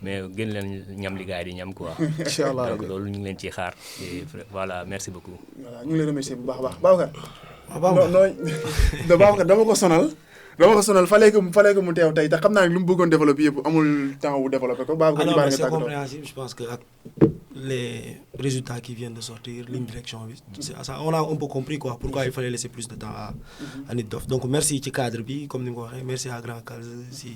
mais gën leen ñam li gars yi di ñam quoi. Inch'Allah donc loolu ñu ngi leen ciy xaar et voilà merci beaucoup. voilà ñu ngi lay remercier bu baax a baax Babacar. non Babacar dama ko sonal fallait que mu teew tey te xam naa ne lu mu bëggoon développer yëpp amul temps wu développer ko. Babacar ñu bàyyi nga tàggatoo. C'est compréhensible je pense que ak les résultats qui viennent de sortir ligne direction bi ça on a un peu compris quoi pourquoi il fallait laisser plus de temps à Nit Doff donc merci ci cadre bi comme ni nga ko waxee merci à grand Kals si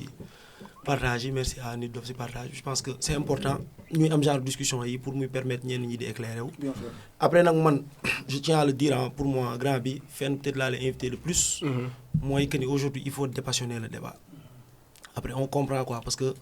partage yi merci à Nit Doff si partage je pense que c'est important ñuy am genre discussion yi pour muy permettre ñenn ñi di éclairer wu. Après nag man je tiens à le dire pour moi grand bi fenn peut-être laa lay invité de plus. mooy que ni aujourd'hui il faut dépassionner le débat. Après on comprend quoi parce que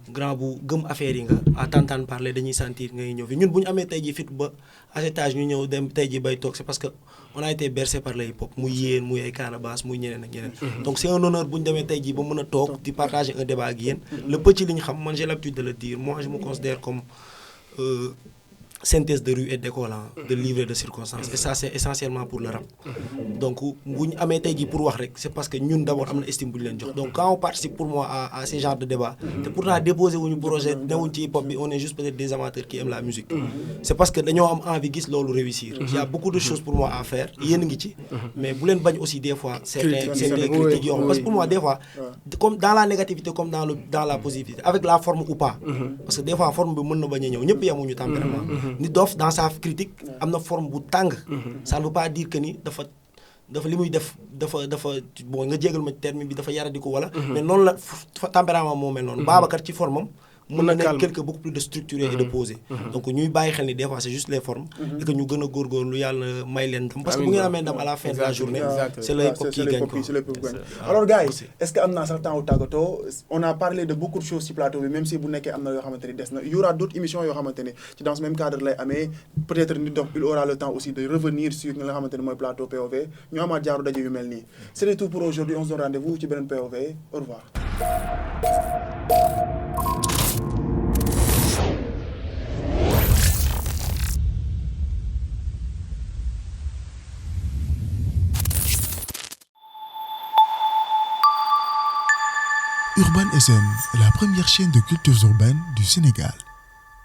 grand bu gëm affaire yi nga à t'entendre parler dañuy sentir ngay ñëw fi ñun bu ñu amee tey jii fit ba à cet âge ñu ñëw dem tey jii bay toog c'est parce que on a été bercé par le hip-hop muy yéen muy ay Canabasse muy ñeneen ak ñeneen. Donc c'est un honneur bu ñu demee tey jii ba mën a toog di partager un débat ak yéen. Le petit li ñu xam man j'ai l'habitude de le dire moi je me considère comme synthèse de rue et d'école de livre et de circonstances et ça c'est essentiellement pour le rap. Donc bu ñu amee tey jii pour wax rek c'est parce que ñun d'abord am na estime bu ñu leen jox donc quand on participe pour moi à ces genres de débat te pourtant déposé wuñu projet newuñ ci hip-hop bi on est juste peut-être des amateurs qui aiment la musique. C'est parce que dañoo am envie gis loolu réussir. Il y a beaucoup de choses pour moi à faire yéen ngi ci mais bu leen bañ aussi des fois certains critiques yoo xam parce que pour moi des fois comme dans la négativité comme dans la positivité avec la forme ou pas parce que des fois forme bi mën na bañ a ñëw ñëpp yemuñu tempérament. Nit Doff dans sa critique am na forme bu tàng ça ne veut pas dire que ni dafa li muy def dafa bon nga jégal ma terme bi dafa yaradiku wala mais noonu la tempérament moo mel noonu Babacar ci formam mën na nekk quelque beaucoup plus de structuré et de posé donc ñuy bàyyi xel ni des fois c'est juste les formes et que ñu gën a góorgóorlu yàlla may leen ndam parce que bu ngeen amee ndam à la fin de la journée c'est le hip-hop qui gagne quoi. Alors gars yi est-ce que am naa sax temps wu tàggatoo on a parlé de beaucoup de choses ci plateau bi même si bu nekkee am na yoo xamante ni des na il y aura d'autres émissions yoo xamante ne ci dans ce même cadre lay amee peut-être Nit Doff il aura le temps aussi de revenir sur nga xamante ne mooy plateau POV ñu amaat jaaru daje yu mel nii c'était tout pour aujourd'hui on se donne rendez-vous ci beneen POV au revoir. Urban SN, la première chaîne de cultures urbaines du Sénégal.